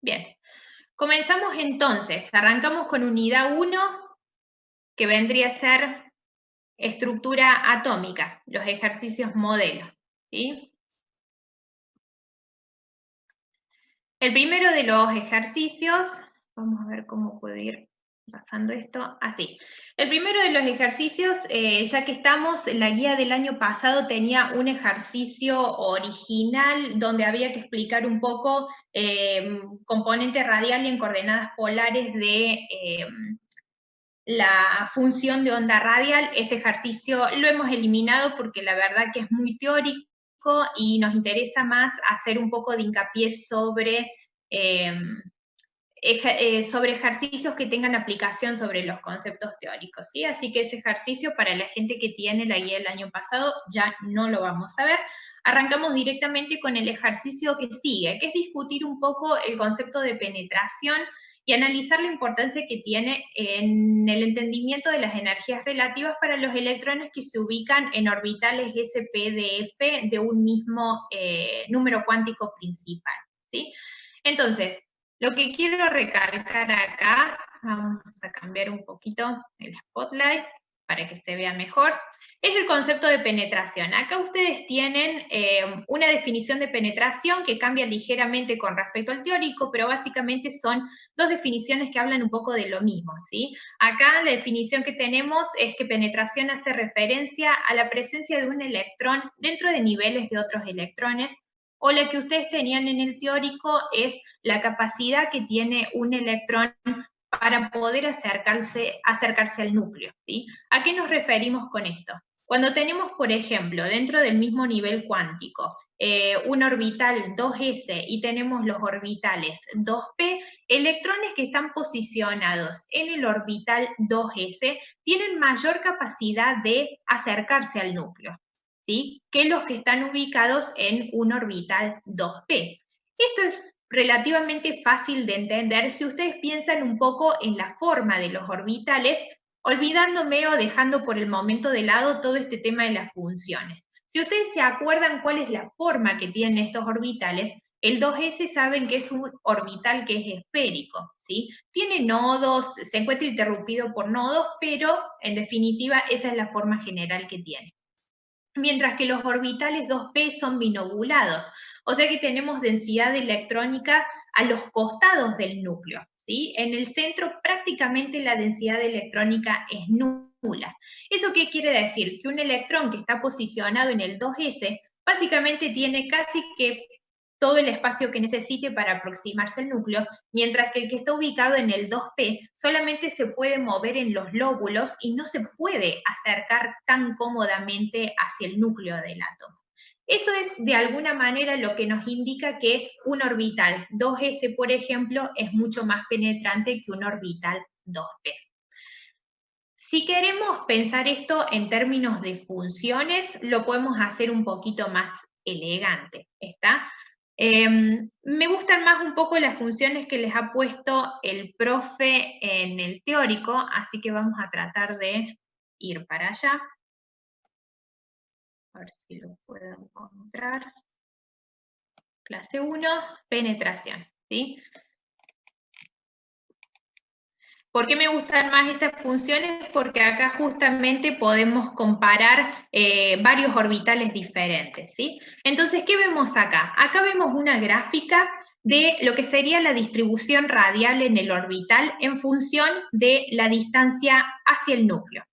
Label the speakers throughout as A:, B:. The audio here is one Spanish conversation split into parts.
A: Bien, comenzamos entonces. Arrancamos con unidad 1, que vendría a ser estructura atómica, los ejercicios modelo, ¿sí? El primero de los ejercicios, vamos a ver cómo puedo ir pasando esto, así. El primero de los ejercicios, ya que estamos, la guía del año pasado tenía un ejercicio original donde había que explicar un poco componente radial y en coordenadas polares de la función de onda radial. Ese ejercicio lo hemos eliminado porque la verdad que es muy teórico y nos interesa más hacer un poco de hincapié eh, sobre ejercicios que tengan aplicación sobre los conceptos teóricos, ¿sí? Así que ese ejercicio para la gente que tiene la guía del año pasado ya no lo vamos a ver. Arrancamos directamente con el ejercicio que sigue, que es discutir un poco el concepto de penetración y analizar la importancia que tiene en el entendimiento de las energías relativas para los electrones que se ubican en orbitales SPDF de un mismo número cuántico principal, ¿sí? Entonces, lo que quiero recalcar acá, vamos a cambiar un poquito el spotlight para que se vea mejor, es el concepto de penetración. Acá ustedes tienen una definición de penetración que cambia ligeramente con respecto al teórico, pero básicamente son dos definiciones que hablan un poco de lo mismo, ¿sí? Acá la definición que tenemos es que penetración hace referencia a la presencia de un electrón dentro de niveles de otros electrones, o la que ustedes tenían en el teórico es la capacidad que tiene un electrón para poder acercarse al núcleo, ¿sí? ¿A qué nos referimos con esto? Cuando tenemos, por ejemplo, dentro del mismo nivel cuántico, un orbital 2s y tenemos los orbitales 2p, electrones que están posicionados en el orbital 2s tienen mayor capacidad de acercarse al núcleo, ¿sí? Que los que están ubicados en un orbital 2p. Esto es relativamente fácil de entender si ustedes piensan un poco en la forma de los orbitales, olvidándome o dejando por el momento de lado todo este tema de las funciones. Si ustedes se acuerdan cuál es la forma que tienen estos orbitales, el 2s saben que es un orbital que es esférico, ¿sí? Tiene nodos, se encuentra interrumpido por nodos, pero en definitiva esa es la forma general que tiene. Mientras que los orbitales 2p son binobulados, o sea que tenemos densidad electrónica a los costados del núcleo, ¿sí? En el centro prácticamente la densidad electrónica es nula. ¿Eso qué quiere decir? Que un electrón que está posicionado en el 2s básicamente tiene casi que todo el espacio que necesite para aproximarse al núcleo, mientras que el que está ubicado en el 2p solamente se puede mover en los lóbulos y no se puede acercar tan cómodamente hacia el núcleo del átomo. Eso es de alguna manera lo que nos indica que un orbital 2s, por ejemplo, es mucho más penetrante que un orbital 2p. Si queremos pensar esto en términos de funciones, lo podemos hacer un poquito más elegante, ¿está? Me gustan más un poco las funciones que les ha puesto el profe en el teórico, así que vamos a tratar de ir para allá. A ver si lo puedo encontrar. Clase 1, penetración, ¿sí? ¿Por qué me gustan más estas funciones? Porque acá justamente podemos comparar varios orbitales diferentes, ¿sí? Entonces, ¿qué vemos acá? Acá vemos una gráfica de lo que sería la distribución radial en el orbital en función de la distancia hacia el núcleo.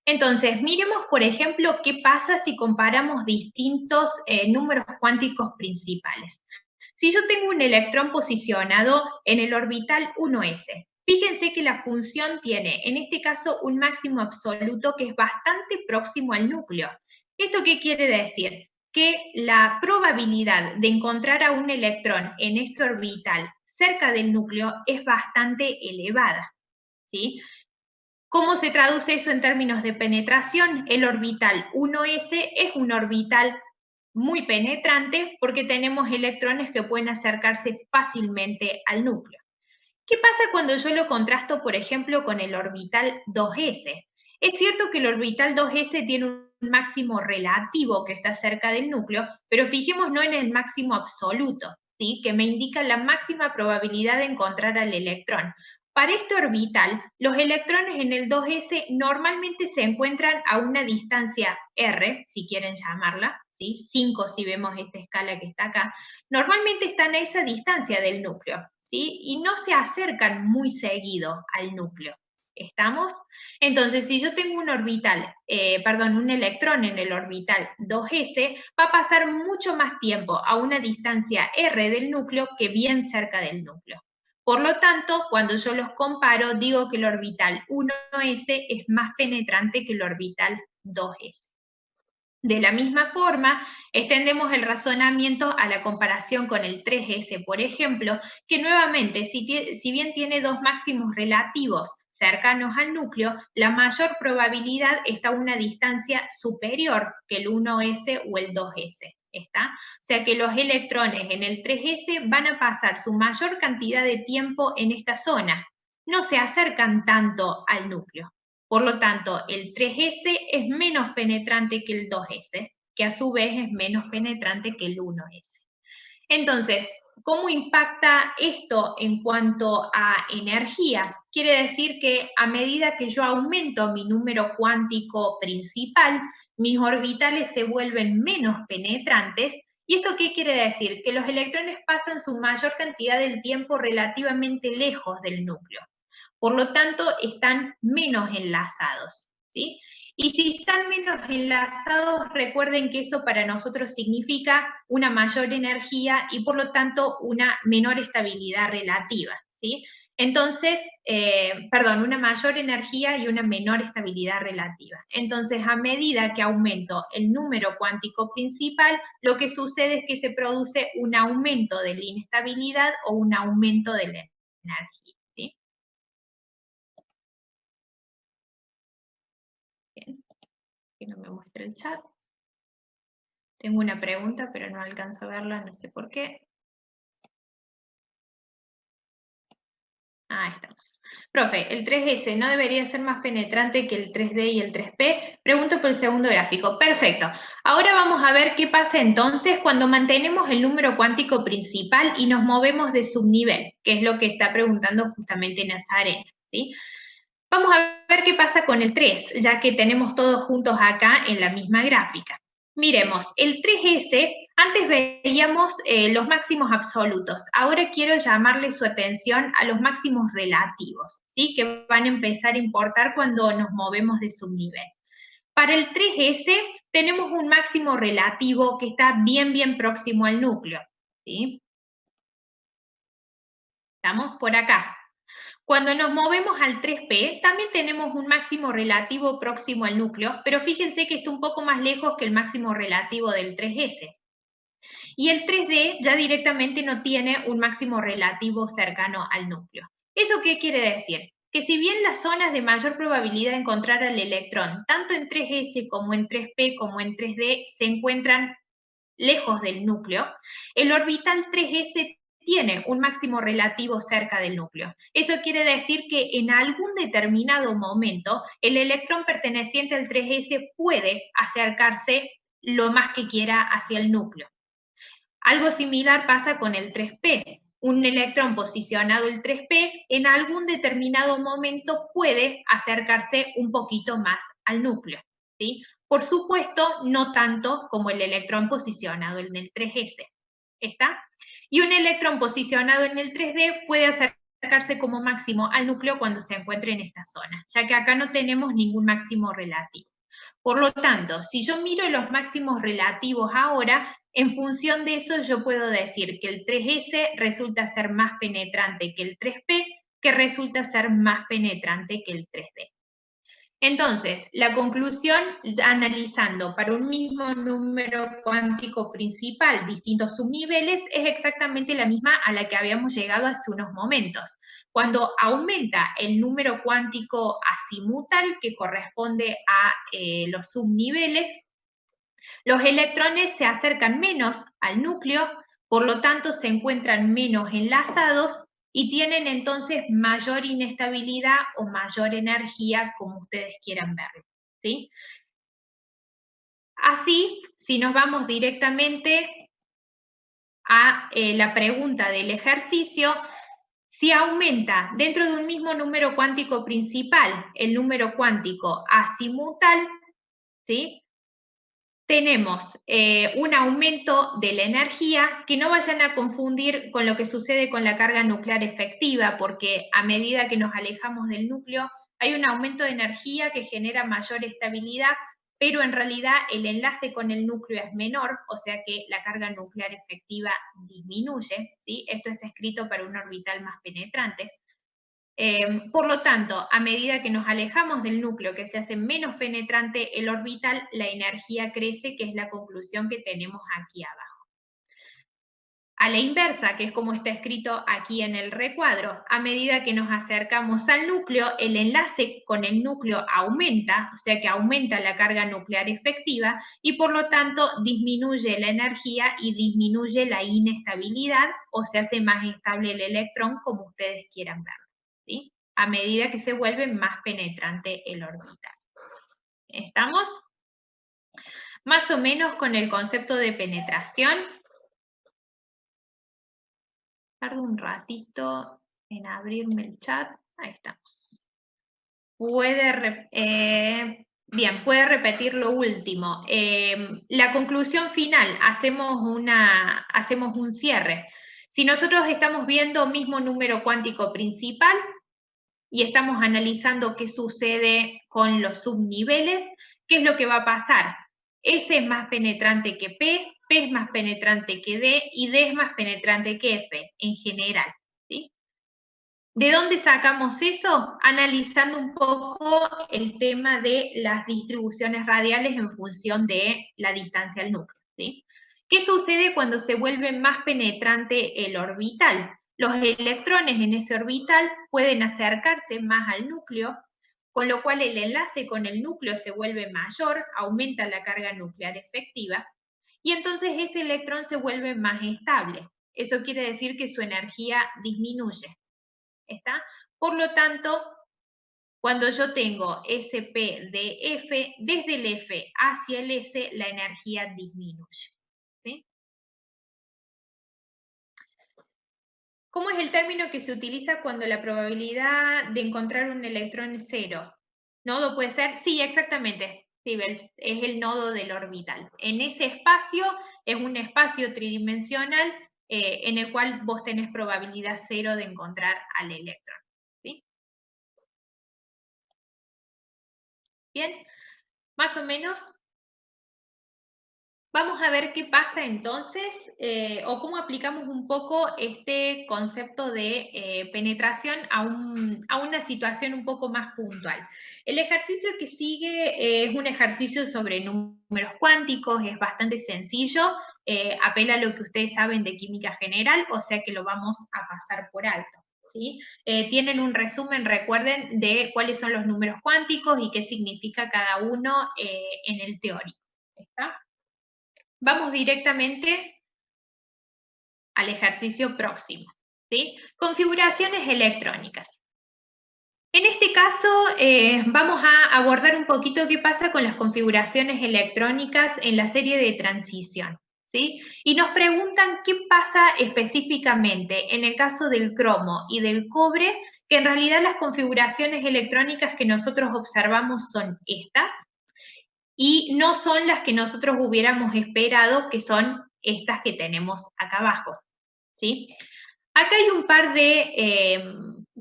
A: Entonces, miremos, por ejemplo, qué pasa si comparamos distintos números cuánticos principales. Si yo tengo un electrón posicionado en el orbital 1s, fíjense que la función tiene, en este caso, un máximo absoluto que es bastante próximo al núcleo. ¿Esto qué quiere decir? Que la probabilidad de encontrar a un electrón en este orbital cerca del núcleo es bastante elevada, ¿sí? ¿Cómo se traduce eso en términos de penetración? El orbital 1s es un orbital muy penetrante porque tenemos electrones que pueden acercarse fácilmente al núcleo. ¿Qué pasa cuando yo lo contrasto, por ejemplo, con el orbital 2s? Es cierto que el orbital 2s tiene un máximo relativo que está cerca del núcleo, pero fijémonos en el máximo absoluto. ¿sí? Que me indica la máxima probabilidad de encontrar al electrón. Para este orbital, los electrones en el 2s normalmente se encuentran a una distancia r, si quieren llamarla, ¿sí? 5 si vemos esta escala que está acá, normalmente están a esa distancia del núcleo, ¿sí? Y no se acercan muy seguido al núcleo. ¿Estamos? Entonces, si yo tengo un orbital, un electrón en el orbital 2s, va a pasar mucho más tiempo a una distancia r del núcleo que bien cerca del núcleo. Por lo tanto, cuando yo los comparo, digo que el orbital 1s es más penetrante que el orbital 2s. De la misma forma, extendemos el razonamiento a la comparación con el 3s, por ejemplo, que nuevamente, si bien tiene dos máximos relativos cercanos al núcleo, la mayor probabilidad está a una distancia superior que el 1s o el 2s. ¿Está? O sea que los electrones en el 3s van a pasar su mayor cantidad de tiempo en esta zona. No se acercan tanto al núcleo. Por lo tanto, el 3s es menos penetrante que el 2s, que a su vez es menos penetrante que el 1s. Entonces, ¿cómo impacta esto en cuanto a energía? Quiere decir que a medida que yo aumento mi número cuántico principal, mis orbitales se vuelven menos penetrantes. ¿Y esto qué quiere decir? Que los electrones pasan su mayor cantidad del tiempo relativamente lejos del núcleo. Por lo tanto, están menos enlazados, ¿sí? Y si están menos enlazados, recuerden que eso para nosotros significa una mayor energía y por lo tanto una menor estabilidad relativa, ¿sí? Entonces, una mayor energía y una menor estabilidad relativa. Entonces, a medida que aumento el número cuántico principal, lo que sucede es que se produce un aumento de la inestabilidad o un aumento de la energía, ¿sí? Bien, que no me muestre el chat. Tengo una pregunta, pero no alcanzo a verla, no sé por qué. Ah, estamos. Profe, ¿el 3S no debería ser más penetrante que el 3D y el 3P? Pregunto por el segundo gráfico. Perfecto. Ahora vamos a ver qué pasa entonces cuando mantenemos el número cuántico principal y nos movemos de subnivel, que es lo que está preguntando justamente Nazarena, ¿sí? Vamos a ver qué pasa con el 3, ya que tenemos todos juntos acá en la misma gráfica. Miremos, el 3S, antes veíamos los máximos absolutos, ahora quiero llamarle su atención a los máximos relativos, ¿sí? Que van a empezar a importar cuando nos movemos de subnivel. Para el 3S tenemos un máximo relativo que está bien próximo al núcleo, ¿sí? Estamos por acá. Cuando nos movemos al 3P, también tenemos un máximo relativo próximo al núcleo, pero fíjense que está un poco más lejos que el máximo relativo del 3S. Y el 3D ya directamente no tiene un máximo relativo cercano al núcleo. ¿Eso qué quiere decir? Que si bien las zonas de mayor probabilidad de encontrar al electrón, tanto en 3S como en 3P como en 3D, se encuentran lejos del núcleo, el orbital 3S tiene un máximo relativo cerca del núcleo. Eso quiere decir que en algún determinado momento el electrón perteneciente al 3S puede acercarse lo más que quiera hacia el núcleo. Algo similar pasa con el 3P. Un electrón posicionado el 3P en algún determinado momento puede acercarse un poquito más al núcleo, ¿sí? Por supuesto, no tanto como el electrón posicionado en el 3S. ¿Está? Y un electrón posicionado en el 3D puede acercarse como máximo al núcleo cuando se encuentre en esta zona, ya que acá no tenemos ningún máximo relativo. Por lo tanto, si yo miro los máximos relativos ahora, en función de eso yo puedo decir que el 3S resulta ser más penetrante que el 3P, que resulta ser más penetrante que el 3D. Entonces, la conclusión, analizando para un mismo número cuántico principal distintos subniveles, es exactamente la misma a la que habíamos llegado hace unos momentos. Cuando aumenta el número cuántico azimutal, que corresponde a los subniveles, los electrones se acercan menos al núcleo, por lo tanto se encuentran menos enlazados y tienen entonces mayor inestabilidad o mayor energía, como ustedes quieran verlo, ¿sí? Así, si nos vamos directamente a la pregunta del ejercicio, si aumenta dentro de un mismo número cuántico principal el número cuántico azimutal, ¿sí? Tenemos un aumento de la energía, que no vayan a confundir con lo que sucede con la carga nuclear efectiva, porque a medida que nos alejamos del núcleo, hay un aumento de energía que genera mayor estabilidad, pero en realidad el enlace con el núcleo es menor, o sea que la carga nuclear efectiva disminuye, ¿sí? Esto está escrito para un orbital más penetrante. Por lo tanto, a medida que nos alejamos del núcleo, que se hace menos penetrante el orbital, la energía crece, que es la conclusión que tenemos aquí abajo. A la inversa, que es como está escrito aquí en el recuadro, a medida que nos acercamos al núcleo, el enlace con el núcleo aumenta, o sea que aumenta la carga nuclear efectiva y por lo tanto disminuye la energía y disminuye la inestabilidad, o se hace más estable el electrón, como ustedes quieran verlo, ¿sí? A medida que se vuelve más penetrante el orbital. ¿Estamos? Más o menos con el concepto de penetración. Tardo un ratito en abrirme el chat. Ahí estamos. Bien, puede repetir lo último. La conclusión final, hacemos un cierre. Si nosotros estamos viendo mismo número cuántico principal y estamos analizando qué sucede con los subniveles, ¿qué es lo que va a pasar? S es más penetrante que P es más penetrante que D y D es más penetrante que F en general, ¿sí? ¿De dónde sacamos eso? Analizando un poco el tema de las distribuciones radiales en función de la distancia al núcleo, ¿sí? ¿Qué sucede cuando se vuelve más penetrante el orbital? Los electrones en ese orbital pueden acercarse más al núcleo, con lo cual el enlace con el núcleo se vuelve mayor, aumenta la carga nuclear efectiva, y entonces ese electrón se vuelve más estable. Eso quiere decir que su energía disminuye. ¿Está? Por lo tanto, cuando yo tengo SP de F, desde el F hacia el S, la energía disminuye. ¿Sí? ¿Cómo es el término que se utiliza cuando la probabilidad de encontrar un electrón es cero? ¿Nodo puede ser? Sí, exactamente. Sí, es el nodo del orbital. En ese espacio, es un espacio tridimensional en el cual vos tenés probabilidad cero de encontrar al electrón. ¿Sí? Bien, más o menos. Vamos a ver qué pasa entonces, o cómo aplicamos un poco este concepto de penetración a una situación un poco más puntual. El ejercicio que sigue es un ejercicio sobre números cuánticos, es bastante sencillo, apela a lo que ustedes saben de química general, o sea que lo vamos a pasar por alto. ¿Sí? Tienen un resumen, recuerden, de cuáles son los números cuánticos y qué significa cada uno en el teórico. ¿Está? Vamos directamente al ejercicio próximo, ¿sí? Configuraciones electrónicas. En este caso, vamos a abordar un poquito qué pasa con las configuraciones electrónicas en la serie de transición, ¿sí? Y nos preguntan qué pasa específicamente en el caso del cromo y del cobre, que en realidad las configuraciones electrónicas que nosotros observamos son estas, y no son las que nosotros hubiéramos esperado, que son estas que tenemos acá abajo, ¿sí? Acá hay un par de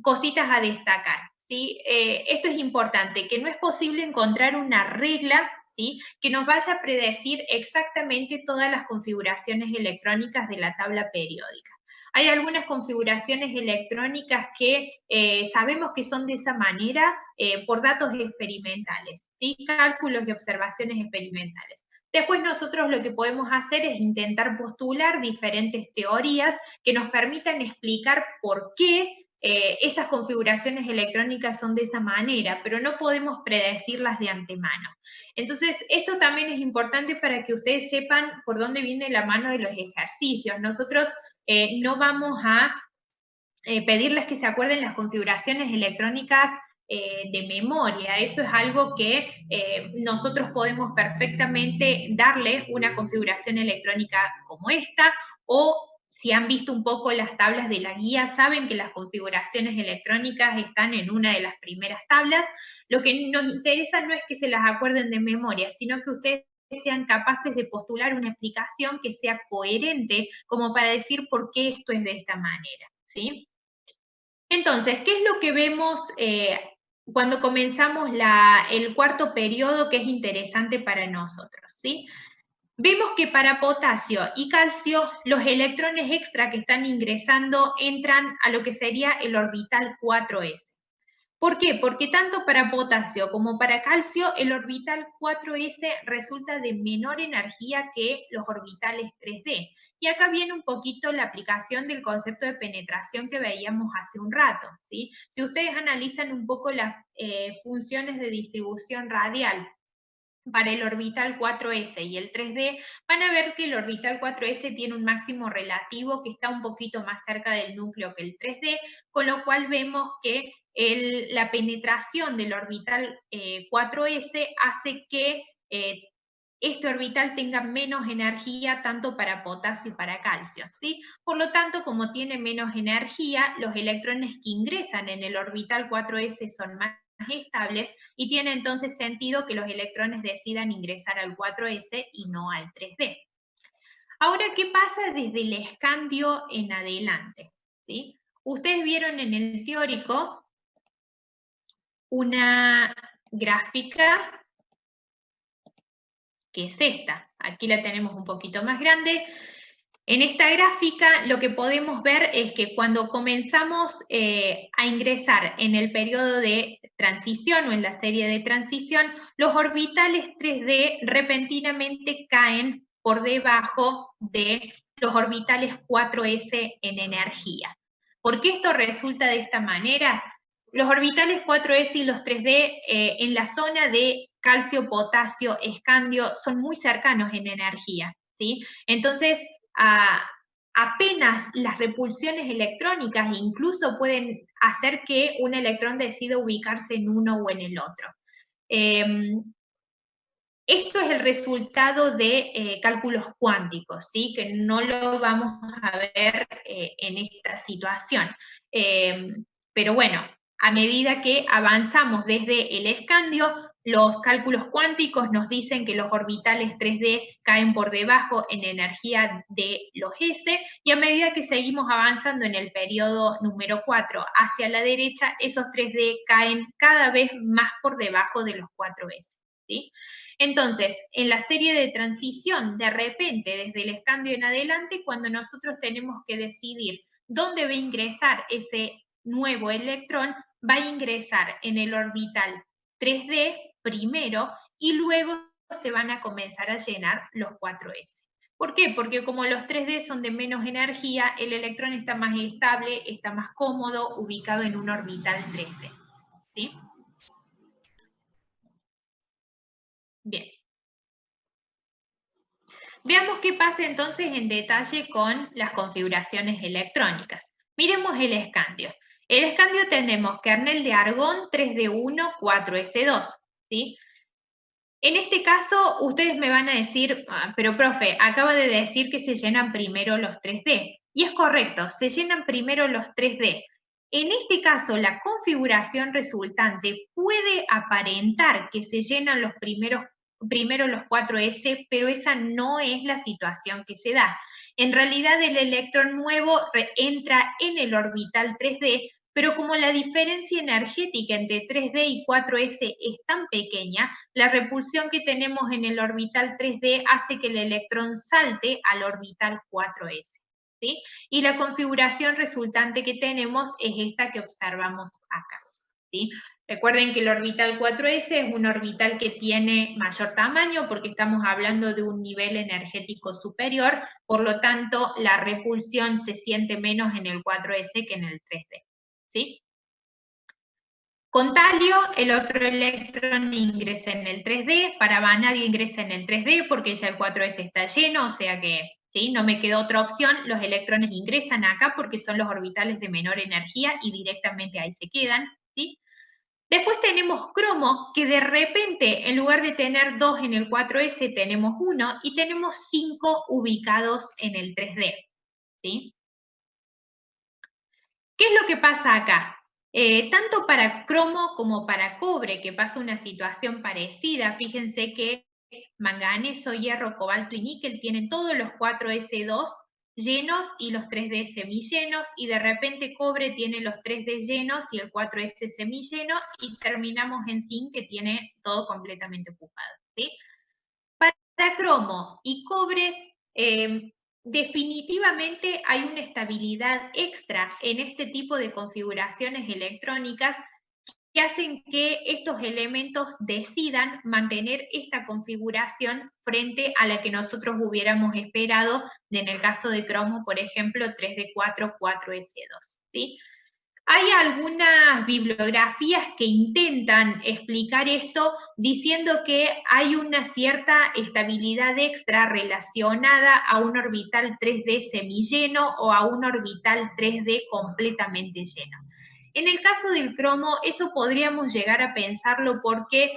A: cositas a destacar, ¿sí? Esto es importante, que no es posible encontrar una regla, ¿sí?, que nos vaya a predecir exactamente todas las configuraciones electrónicas de la tabla periódica. Hay algunas configuraciones electrónicas que sabemos que son de esa manera por datos experimentales, ¿sí? Cálculos y observaciones experimentales. Después nosotros lo que podemos hacer es intentar postular diferentes teorías que nos permitan explicar por qué esas configuraciones electrónicas son de esa manera, pero no podemos predecirlas de antemano. Entonces, esto también es importante para que ustedes sepan por dónde viene la mano de los ejercicios. Nosotros no vamos a pedirles que se acuerden las configuraciones electrónicas de memoria. Eso es algo que nosotros podemos perfectamente darle una configuración electrónica como esta, o si han visto un poco las tablas de la guía, saben que las configuraciones electrónicas están en una de las primeras tablas. Lo que nos interesa no es que se las acuerden de memoria, sino que ustedes sean capaces de postular una explicación que sea coherente, como para decir por qué esto es de esta manera, ¿sí? Entonces, ¿qué es lo que vemos cuando comenzamos el cuarto periodo que es interesante para nosotros, ¿sí? Vemos que para potasio y calcio, los electrones extra que están ingresando entran a lo que sería el orbital 4s. ¿Por qué? Porque tanto para potasio como para calcio, el orbital 4s resulta de menor energía que los orbitales 3d. Y acá viene un poquito la aplicación del concepto de penetración que veíamos hace un rato, ¿sí? Si ustedes analizan un poco las funciones de distribución radial para el orbital 4s y el 3d, van a ver que el orbital 4s tiene un máximo relativo que está un poquito más cerca del núcleo que el 3d, con lo cual vemos que la penetración del orbital 4s hace que este orbital tenga menos energía tanto para potasio y para calcio, ¿sí? Por lo tanto, como tiene menos energía, los electrones que ingresan en el orbital 4s son más estables y tiene entonces sentido que los electrones decidan ingresar al 4s y no al 3d. Ahora, ¿qué pasa desde el escandio en adelante? ¿Sí? Ustedes vieron en el teórico una gráfica que es esta. Aquí la tenemos un poquito más grande. En esta gráfica lo que podemos ver es que cuando comenzamos a ingresar en el periodo de transición o en la serie de transición, los orbitales 3d repentinamente caen por debajo de los orbitales 4s en energía. ¿Por qué esto resulta de esta manera? Los orbitales 4s y los 3d en la zona de calcio, potasio, escandio son muy cercanos en energía, ¿sí? Entonces, apenas las repulsiones electrónicas incluso pueden hacer que un electrón decida ubicarse en uno o en el otro. Esto es el resultado de cálculos cuánticos, ¿sí? Que no lo vamos a ver en esta situación. Pero bueno, a medida que avanzamos desde el escandio, los cálculos cuánticos nos dicen que los orbitales 3d caen por debajo en energía de los S, y a medida que seguimos avanzando en el periodo número 4 hacia la derecha, esos 3d caen cada vez más por debajo de los 4S, ¿sí? Entonces, en la serie de transición, de repente, desde el escandio en adelante, cuando nosotros tenemos que decidir dónde va a ingresar ese nuevo electrón, va a ingresar en el orbital 3d primero y luego se van a comenzar a llenar los 4s. ¿Por qué? Porque como los 3d son de menos energía, el electrón está más estable, está más cómodo, ubicado en un orbital 3d. ¿Sí? Bien. Veamos qué pasa entonces en detalle con las configuraciones electrónicas. Miremos el escandio. El escandio tenemos kernel de argón 3d1, 4s2, ¿sí? En este caso, ustedes me van a decir, pero profe, acaba de decir que se llenan primero los 3D. Y es correcto, se llenan primero los 3D. En este caso, la configuración resultante puede aparentar que se llenan primero los 4S, pero esa no es la situación que se da. En realidad, el electrón nuevo entra en el orbital 3D, pero como la diferencia energética entre 3D y 4S es tan pequeña, la repulsión que tenemos en el orbital 3D hace que el electrón salte al orbital 4S. ¿Sí? Y la configuración resultante que tenemos es esta que observamos acá. ¿Sí? Recuerden que el orbital 4s es un orbital que tiene mayor tamaño porque estamos hablando de un nivel energético superior, por lo tanto la repulsión se siente menos en el 4s que en el 3d. ¿Sí? Con talio, el otro electrón ingresa en el 3D, para vanadio ingresa en el 3D porque ya el 4s está lleno, o sea que ¿sí? No me quedó otra opción, los electrones ingresan acá porque son los orbitales de menor energía y directamente ahí se quedan. ¿Sí? Después tenemos cromo, que de repente, en lugar de tener 2 en el 4s, tenemos 1 y tenemos 5 ubicados en el 3D. ¿sí? ¿Qué es lo que pasa acá? Tanto para cromo como para cobre, que pasa una situación parecida, fíjense que manganeso, hierro, cobalto y níquel tienen todos los 4s2 llenos y los 3d semillenos, y de repente cobre tiene los 3d llenos y el 4s semilleno, y terminamos en zinc, que tiene todo completamente ocupado, ¿sí? Para cromo y cobre, definitivamente hay una estabilidad extra en este tipo de configuraciones electrónicas que hacen que estos elementos decidan mantener esta configuración frente a la que nosotros hubiéramos esperado en el caso de cromo, por ejemplo, 3D4, 4S2, ¿sí? Hay algunas bibliografías que intentan explicar esto diciendo que hay una cierta estabilidad extra relacionada a un orbital 3D semilleno o a un orbital 3D completamente lleno. En el caso del cromo, eso podríamos llegar a pensarlo porque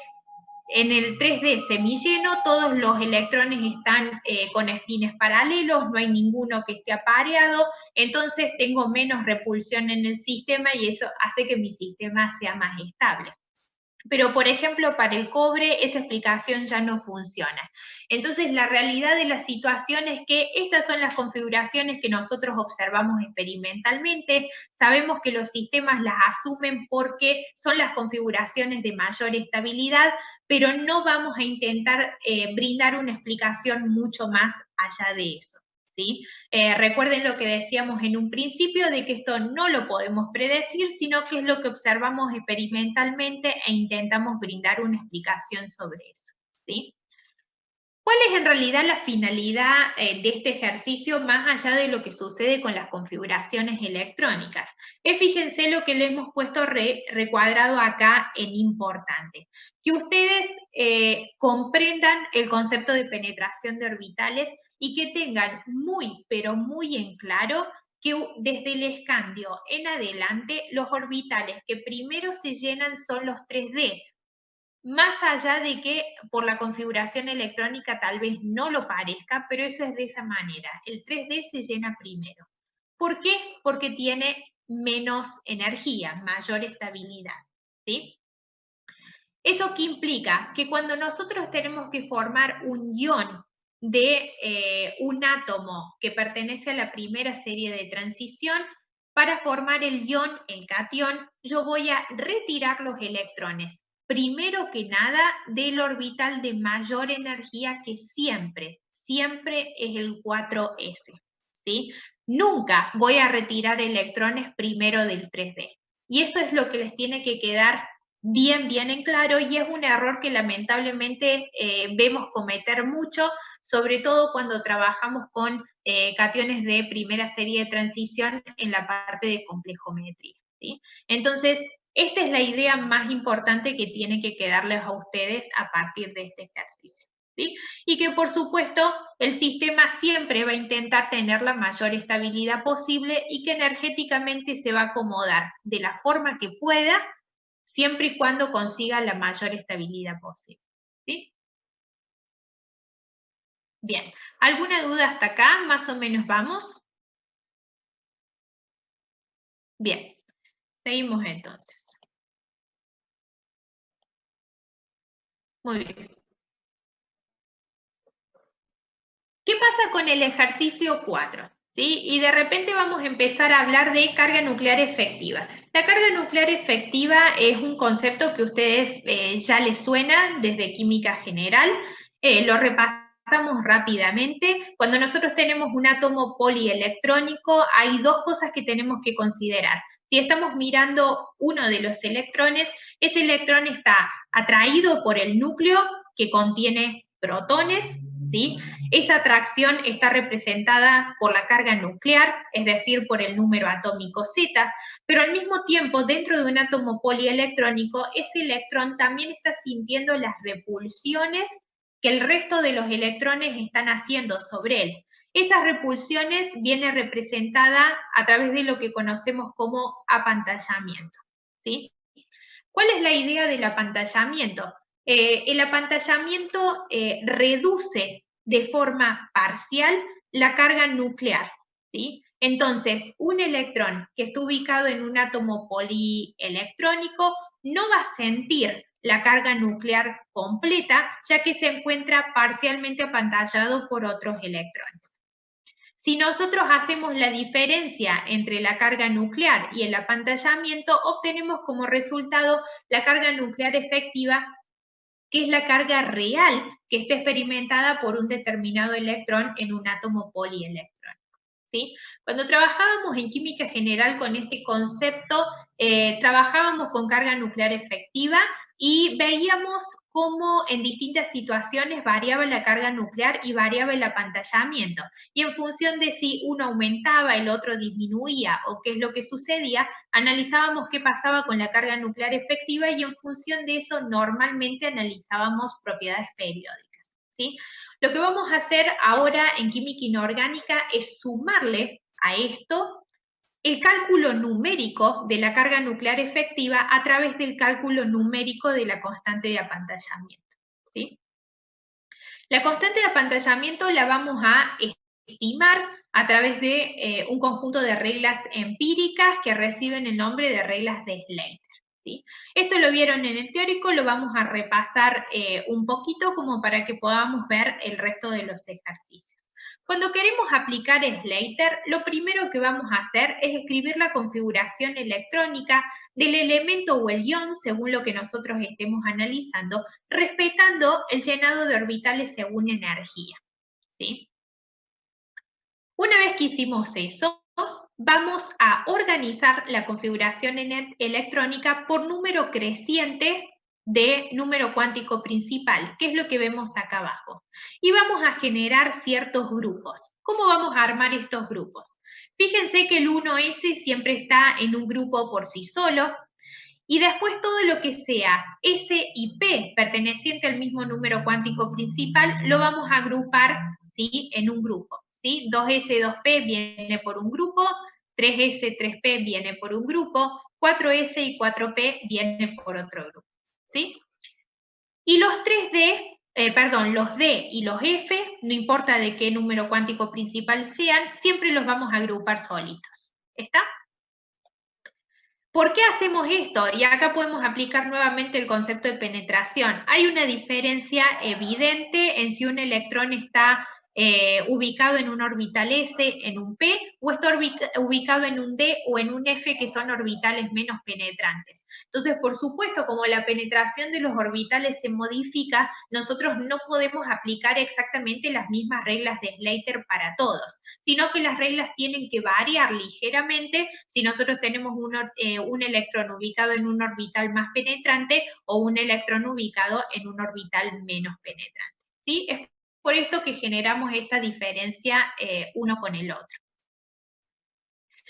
A: en el 3D semilleno todos los electrones están con espines paralelos, no hay ninguno que esté apareado, entonces tengo menos repulsión en el sistema y eso hace que mi sistema sea más estable. Pero, por ejemplo, para el cobre esa explicación ya no funciona. Entonces, la realidad de la situación es que estas son las configuraciones que nosotros observamos experimentalmente. Sabemos que los sistemas las asumen porque son las configuraciones de mayor estabilidad, pero no vamos a intentar brindar una explicación mucho más allá de eso, ¿sí? Recuerden lo que decíamos en un principio, de que esto no lo podemos predecir, sino que es lo que observamos experimentalmente e intentamos brindar una explicación sobre eso, ¿sí? ¿Cuál es en realidad la finalidad de este ejercicio más allá de lo que sucede con las configuraciones electrónicas? Fíjense lo que le hemos puesto recuadrado acá en importante. Que ustedes comprendan el concepto de penetración de orbitales y que tengan muy, pero muy en claro que desde el escandio en adelante los orbitales que primero se llenan son los 3D, más allá de que por la configuración electrónica tal vez no lo parezca, pero eso es de esa manera. El 3D se llena primero. ¿Por qué? Porque tiene menos energía, mayor estabilidad, ¿sí? ¿Eso qué implica? Que cuando nosotros tenemos que formar un ion de un átomo que pertenece a la primera serie de transición, para formar el ion, el catión, yo voy a retirar los electrones, primero que nada, del orbital de mayor energía, que siempre es el 4s, ¿sí? Nunca voy a retirar electrones primero del 3D. Y eso es lo que les tiene que quedar bien en claro, y es un error que lamentablemente vemos cometer mucho, sobre todo cuando trabajamos con cationes de primera serie de transición en la parte de complejometría, ¿sí? Entonces, esta es la idea más importante que tiene que quedarles a ustedes a partir de este ejercicio, ¿sí? Y que por supuesto el sistema siempre va a intentar tener la mayor estabilidad posible y que energéticamente se va a acomodar de la forma que pueda, siempre y cuando consiga la mayor estabilidad posible, ¿sí? Bien, ¿alguna duda hasta acá? ¿Más o menos vamos? Bien, seguimos entonces. Muy bien. ¿Qué pasa con el ejercicio 4? ¿Sí? Y de repente vamos a empezar a hablar de carga nuclear efectiva. La carga nuclear efectiva es un concepto que a ustedes ya les suena desde química general. Lo repasamos rápidamente. Cuando nosotros tenemos un átomo polielectrónico, hay dos cosas que tenemos que considerar. Si estamos mirando uno de los electrones, ese electrón está atraído por el núcleo que contiene protones, ¿sí? Esa atracción está representada por la carga nuclear, es decir, por el número atómico Z, pero al mismo tiempo, dentro de un átomo polielectrónico, ese electrón también está sintiendo las repulsiones que el resto de los electrones están haciendo sobre él. Esas repulsiones vienen representadas a través de lo que conocemos como apantallamiento, ¿sí? ¿Cuál es la idea del apantallamiento? El apantallamiento reduce de forma parcial la carga nuclear, ¿sí? Entonces, un electrón que esté ubicado en un átomo polielectrónico no va a sentir la carga nuclear completa, ya que se encuentra parcialmente apantallado por otros electrones. Si nosotros hacemos la diferencia entre la carga nuclear y el apantallamiento, obtenemos como resultado la carga nuclear efectiva, que es la carga real que está experimentada por un determinado electrón en un átomo polielectrónico. ¿Sí? Cuando trabajábamos en química general con este concepto, trabajábamos con carga nuclear efectiva y veíamos cómo en distintas situaciones variaba la carga nuclear y variaba el apantallamiento. Y en función de si uno aumentaba, el otro disminuía o qué es lo que sucedía, analizábamos qué pasaba con la carga nuclear efectiva y en función de eso normalmente analizábamos propiedades periódicas. ¿Sí? Lo que vamos a hacer ahora en química inorgánica es sumarle a esto el cálculo numérico de la carga nuclear efectiva a través del cálculo numérico de la constante de apantallamiento. ¿Sí? La constante de apantallamiento la vamos a estimar a través de un conjunto de reglas empíricas que reciben el nombre de reglas de Slater. ¿Sí? Esto lo vieron en el teórico, lo vamos a repasar un poquito como para que podamos ver el resto de los ejercicios. Cuando queremos aplicar Slater, lo primero que vamos a hacer es escribir la configuración electrónica del elemento o el ion, según lo que nosotros estemos analizando, respetando el llenado de orbitales según energía. ¿Sí? Una vez que hicimos eso, vamos a organizar la configuración electrónica por número creciente de número cuántico principal, que es lo que vemos acá abajo. Y vamos a generar ciertos grupos. ¿Cómo vamos a armar estos grupos? Fíjense que el 1s siempre está en un grupo por sí solo, y después todo lo que sea S y P perteneciente al mismo número cuántico principal lo vamos a agrupar, ¿sí?, en un grupo. ¿Sí? 2S, 2P viene por un grupo, 3S, 3P viene por un grupo, 4S y 4P viene por otro grupo. ¿Sí? Y los 3D, los D y los F, no importa de qué número cuántico principal sean, siempre los vamos a agrupar solitos. ¿Está? ¿Por qué hacemos esto? Y acá podemos aplicar nuevamente el concepto de penetración. Hay una diferencia evidente en si un electrón está ubicado en un orbital S, en un P, o está ubicado en un D o en un F, que son orbitales menos penetrantes. Entonces, por supuesto, como la penetración de los orbitales se modifica, nosotros no podemos aplicar exactamente las mismas reglas de Slater para todos, sino que las reglas tienen que variar ligeramente si nosotros tenemos un electrón ubicado en un orbital más penetrante o un electrón ubicado en un orbital menos penetrante. ¿Sí? Es por esto que generamos esta diferencia uno con el otro.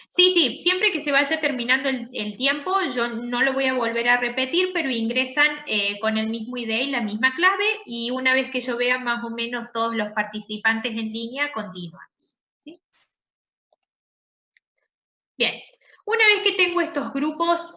A: Sí, sí, siempre que se vaya terminando el tiempo, yo no lo voy a volver a repetir, pero ingresan con el mismo ID y la misma clave, y una vez que yo vea más o menos todos los participantes en línea, continuamos. ¿Sí? Bien, una vez que tengo estos grupos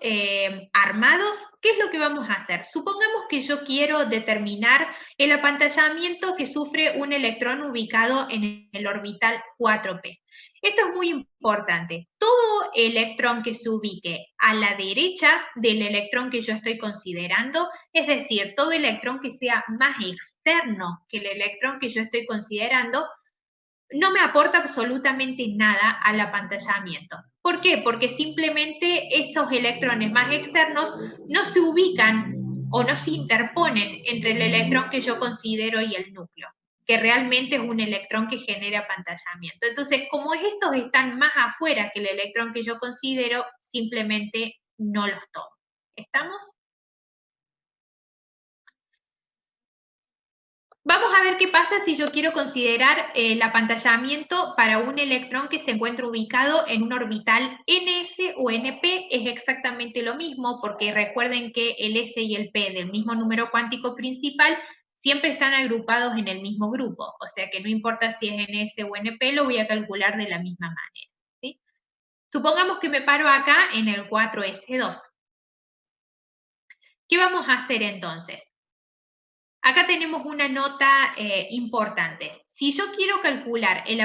A: armados, ¿qué es lo que vamos a hacer? Supongamos que yo quiero determinar el apantallamiento que sufre un electrón ubicado en el orbital 4p. Esto es muy importante. Todo electrón que se ubique a la derecha del electrón que yo estoy considerando, es decir, todo electrón que sea más externo que el electrón que yo estoy considerando, no me aporta absolutamente nada al apantallamiento. ¿Por qué? Porque simplemente esos electrones más externos no se ubican o no se interponen entre el electrón que yo considero y el núcleo, que realmente es un electrón que genera apantallamiento. Entonces, como estos están más afuera que el electrón que yo considero, simplemente no los tomo. ¿Estamos? Vamos a ver qué pasa si yo quiero considerar el apantallamiento para un electrón que se encuentra ubicado en un orbital ns o np. Es exactamente lo mismo, porque recuerden que el s y el p del mismo número cuántico principal siempre están agrupados en el mismo grupo, o sea que no importa si es ns o np, lo voy a calcular de la misma manera. ¿Sí? Supongamos que me paro acá en el 4s2. ¿Qué vamos a hacer entonces? Acá tenemos una nota importante. Si yo quiero calcular el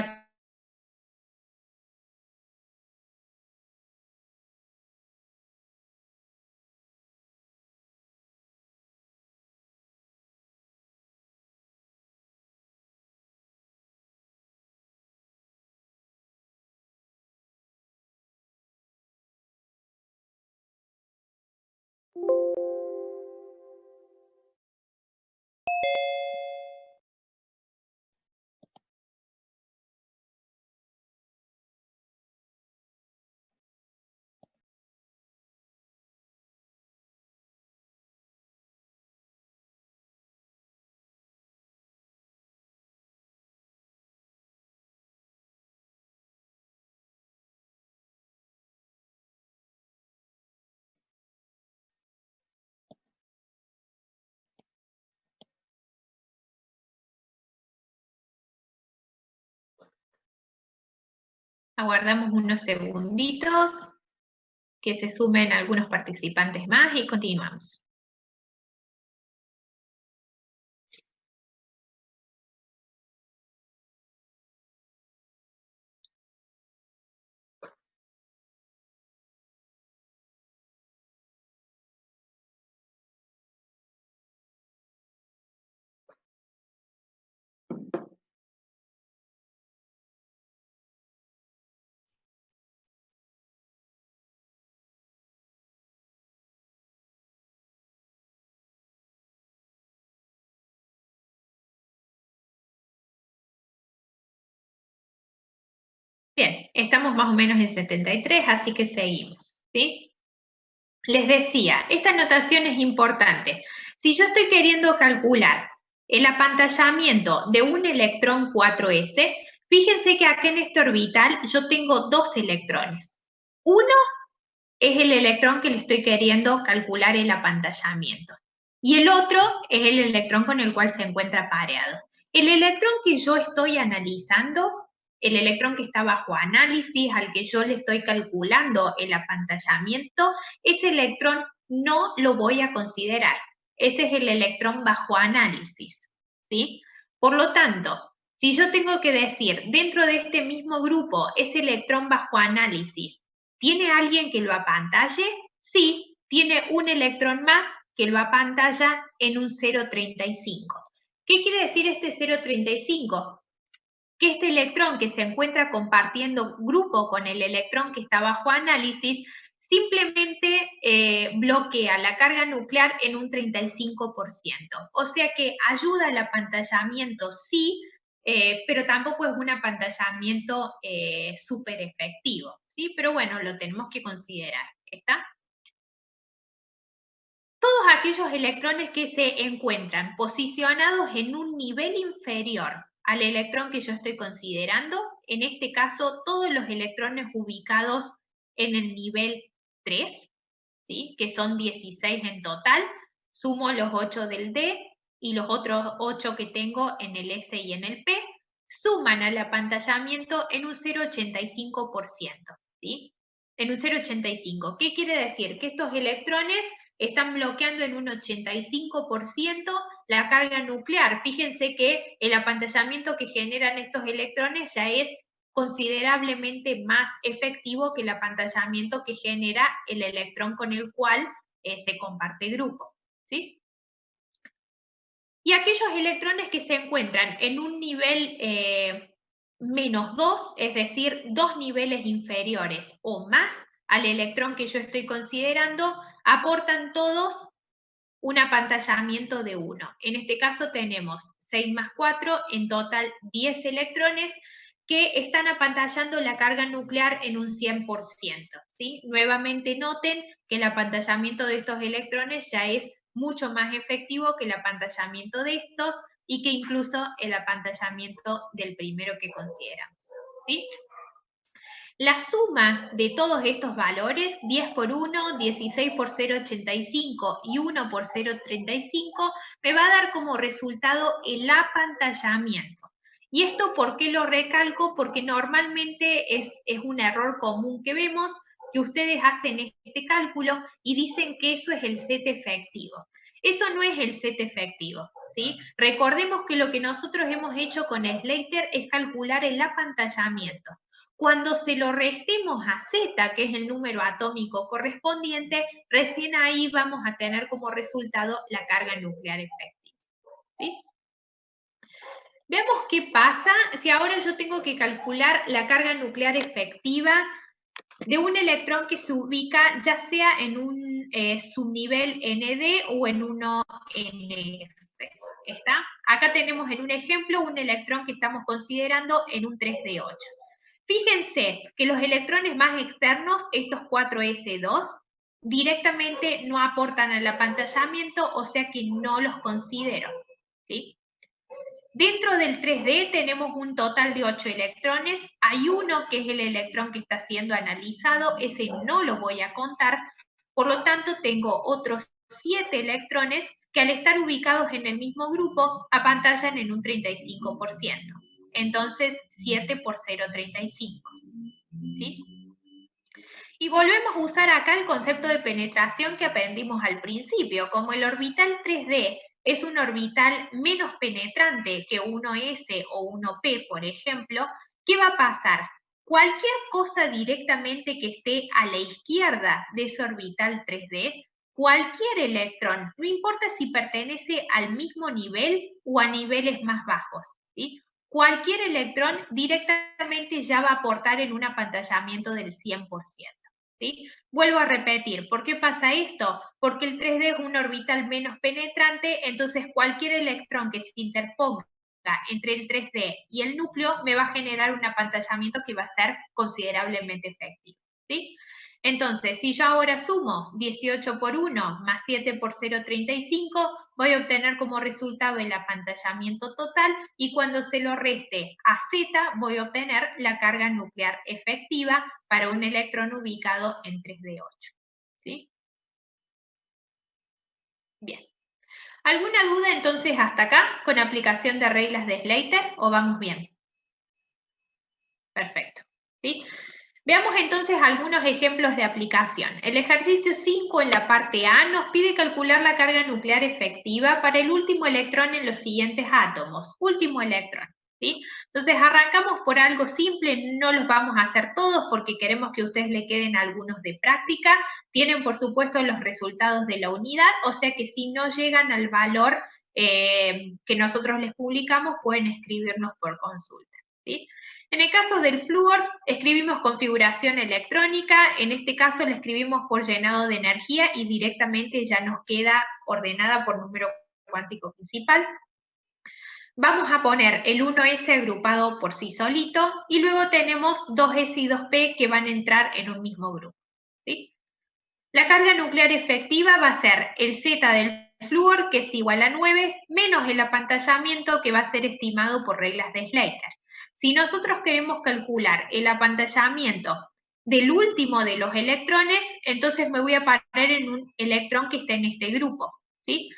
A: Aguardamos unos segunditos que se sumen algunos participantes más y continuamos. Bien, estamos más o menos en 73, así que seguimos, ¿sí? Les decía, esta notación es importante. Si yo estoy queriendo calcular el apantallamiento de un electrón 4s, fíjense que acá en este orbital yo tengo dos electrones. Uno es el electrón que le estoy queriendo calcular el apantallamiento. Y el otro es el electrón con el cual se encuentra pareado. El electrón que yo estoy analizando, el electrón que está bajo análisis, al que yo le estoy calculando el apantallamiento, ese electrón no lo voy a considerar. Ese es el electrón bajo análisis, ¿sí? Por lo tanto, si yo tengo que decir, dentro de este mismo grupo, ese electrón bajo análisis, ¿tiene alguien que lo apantalle? Sí, tiene un electrón más que lo apantalla en un 0,35. ¿Qué quiere decir este 0,35? Que este electrón que se encuentra compartiendo grupo con el electrón que está bajo análisis, simplemente bloquea la carga nuclear en un 35%. O sea que ayuda al apantallamiento, sí, pero tampoco es un apantallamiento súper efectivo, ¿sí? Pero bueno, lo tenemos que considerar, ¿está? Todos aquellos electrones que se encuentran posicionados en un nivel inferior al electrón que yo estoy considerando, en este caso todos los electrones ubicados en el nivel 3, ¿sí? Que son 16 en total, sumo los 8 del D y los otros 8 que tengo en el S y en el P, suman al apantallamiento en un 0,85%, ¿sí? En un 0,85. ¿Qué quiere decir? Que estos electrones están bloqueando en un 85% la carga nuclear. Fíjense que el apantallamiento que generan estos electrones ya es considerablemente más efectivo que el apantallamiento que genera el electrón con el cual se comparte grupo, ¿sí? Y aquellos electrones que se encuentran en un nivel -2, es decir, 2 niveles inferiores o más al electrón que yo estoy considerando, aportan todos un apantallamiento de 1. En este caso tenemos 6 más 4, en total 10 electrones que están apantallando la carga nuclear en un 100%, ¿sí? Nuevamente noten que el apantallamiento de estos electrones ya es mucho más efectivo que el apantallamiento de estos y que incluso el apantallamiento del primero que consideramos, ¿sí? La suma de todos estos valores, 10 por 1, 16 por 0,85 y 1 por 0,35, me va a dar como resultado el apantallamiento. ¿Y esto por qué lo recalco? Porque normalmente es un error común que vemos, que ustedes hacen este cálculo y dicen que eso es el set efectivo. Eso no es el set efectivo, ¿sí? Recordemos que lo que nosotros hemos hecho con Slater es calcular el apantallamiento. Cuando se lo restemos a Z, que es el número atómico correspondiente, recién ahí vamos a tener como resultado la carga nuclear efectiva, ¿sí? Veamos qué pasa si ahora yo tengo que calcular la carga nuclear efectiva de un electrón que se ubica ya sea en un subnivel ND o en uno NF. ¿Está? Acá tenemos en un ejemplo un electrón que estamos considerando en un 3D8. Fíjense que los electrones más externos, estos 4s2, directamente no aportan al apantallamiento, o sea que no los considero, ¿sí? Dentro del 3D tenemos un total de 8 electrones, hay uno que es el electrón que está siendo analizado, ese no lo voy a contar, por lo tanto tengo otros 7 electrones que al estar ubicados en el mismo grupo apantallan en un 35%. Entonces 7 por 0,35. ¿sí? Y volvemos a usar acá el concepto de penetración que aprendimos al principio. Como el orbital 3D es un orbital menos penetrante que 1s o 1p, por ejemplo, ¿qué va a pasar? Cualquier cosa directamente que esté a la izquierda de ese orbital 3D, cualquier electrón, no importa si pertenece al mismo nivel o a niveles más bajos, ¿sí? Cualquier electrón directamente ya va a aportar en un apantallamiento del 100%. ¿Sí? Vuelvo a repetir, ¿por qué pasa esto? Porque el 3D es un orbital menos penetrante, entonces cualquier electrón que se interponga entre el 3D y el núcleo me va a generar un apantallamiento que va a ser considerablemente efectivo. ¿Sí? Entonces, si yo ahora sumo 18 por 1 más 7 por 0,35, voy a obtener como resultado el apantallamiento total y cuando se lo reste a Z, voy a obtener la carga nuclear efectiva para un electrón ubicado en 3D8. ¿Sí? Bien. ¿Alguna duda entonces hasta acá con aplicación de reglas de Slater o vamos bien? Perfecto. ¿Sí? Veamos entonces algunos ejemplos de aplicación. El ejercicio 5 en la parte A nos pide calcular la carga nuclear efectiva para el último electrón en los siguientes átomos. Último electrón. ¿Sí? Entonces arrancamos por algo simple, no los vamos a hacer todos porque queremos que a ustedes le queden algunos de práctica. Tienen por supuesto los resultados de la unidad, o sea que si no llegan al valor que nosotros les publicamos, pueden escribirnos por consulta. ¿Sí? En el caso del flúor, escribimos configuración electrónica, en este caso la escribimos por llenado de energía y directamente ya nos queda ordenada por número cuántico principal. Vamos a poner el 1s agrupado por sí solito y luego tenemos 2s y 2p que van a entrar en un mismo grupo. ¿Sí? La carga nuclear efectiva va a ser el Z del flúor, que es igual a 9, menos el apantallamiento que va a ser estimado por reglas de Slater. Si nosotros queremos calcular el apantallamiento del último de los electrones, entonces me voy a parar en un electrón que está en este grupo, ¿sí?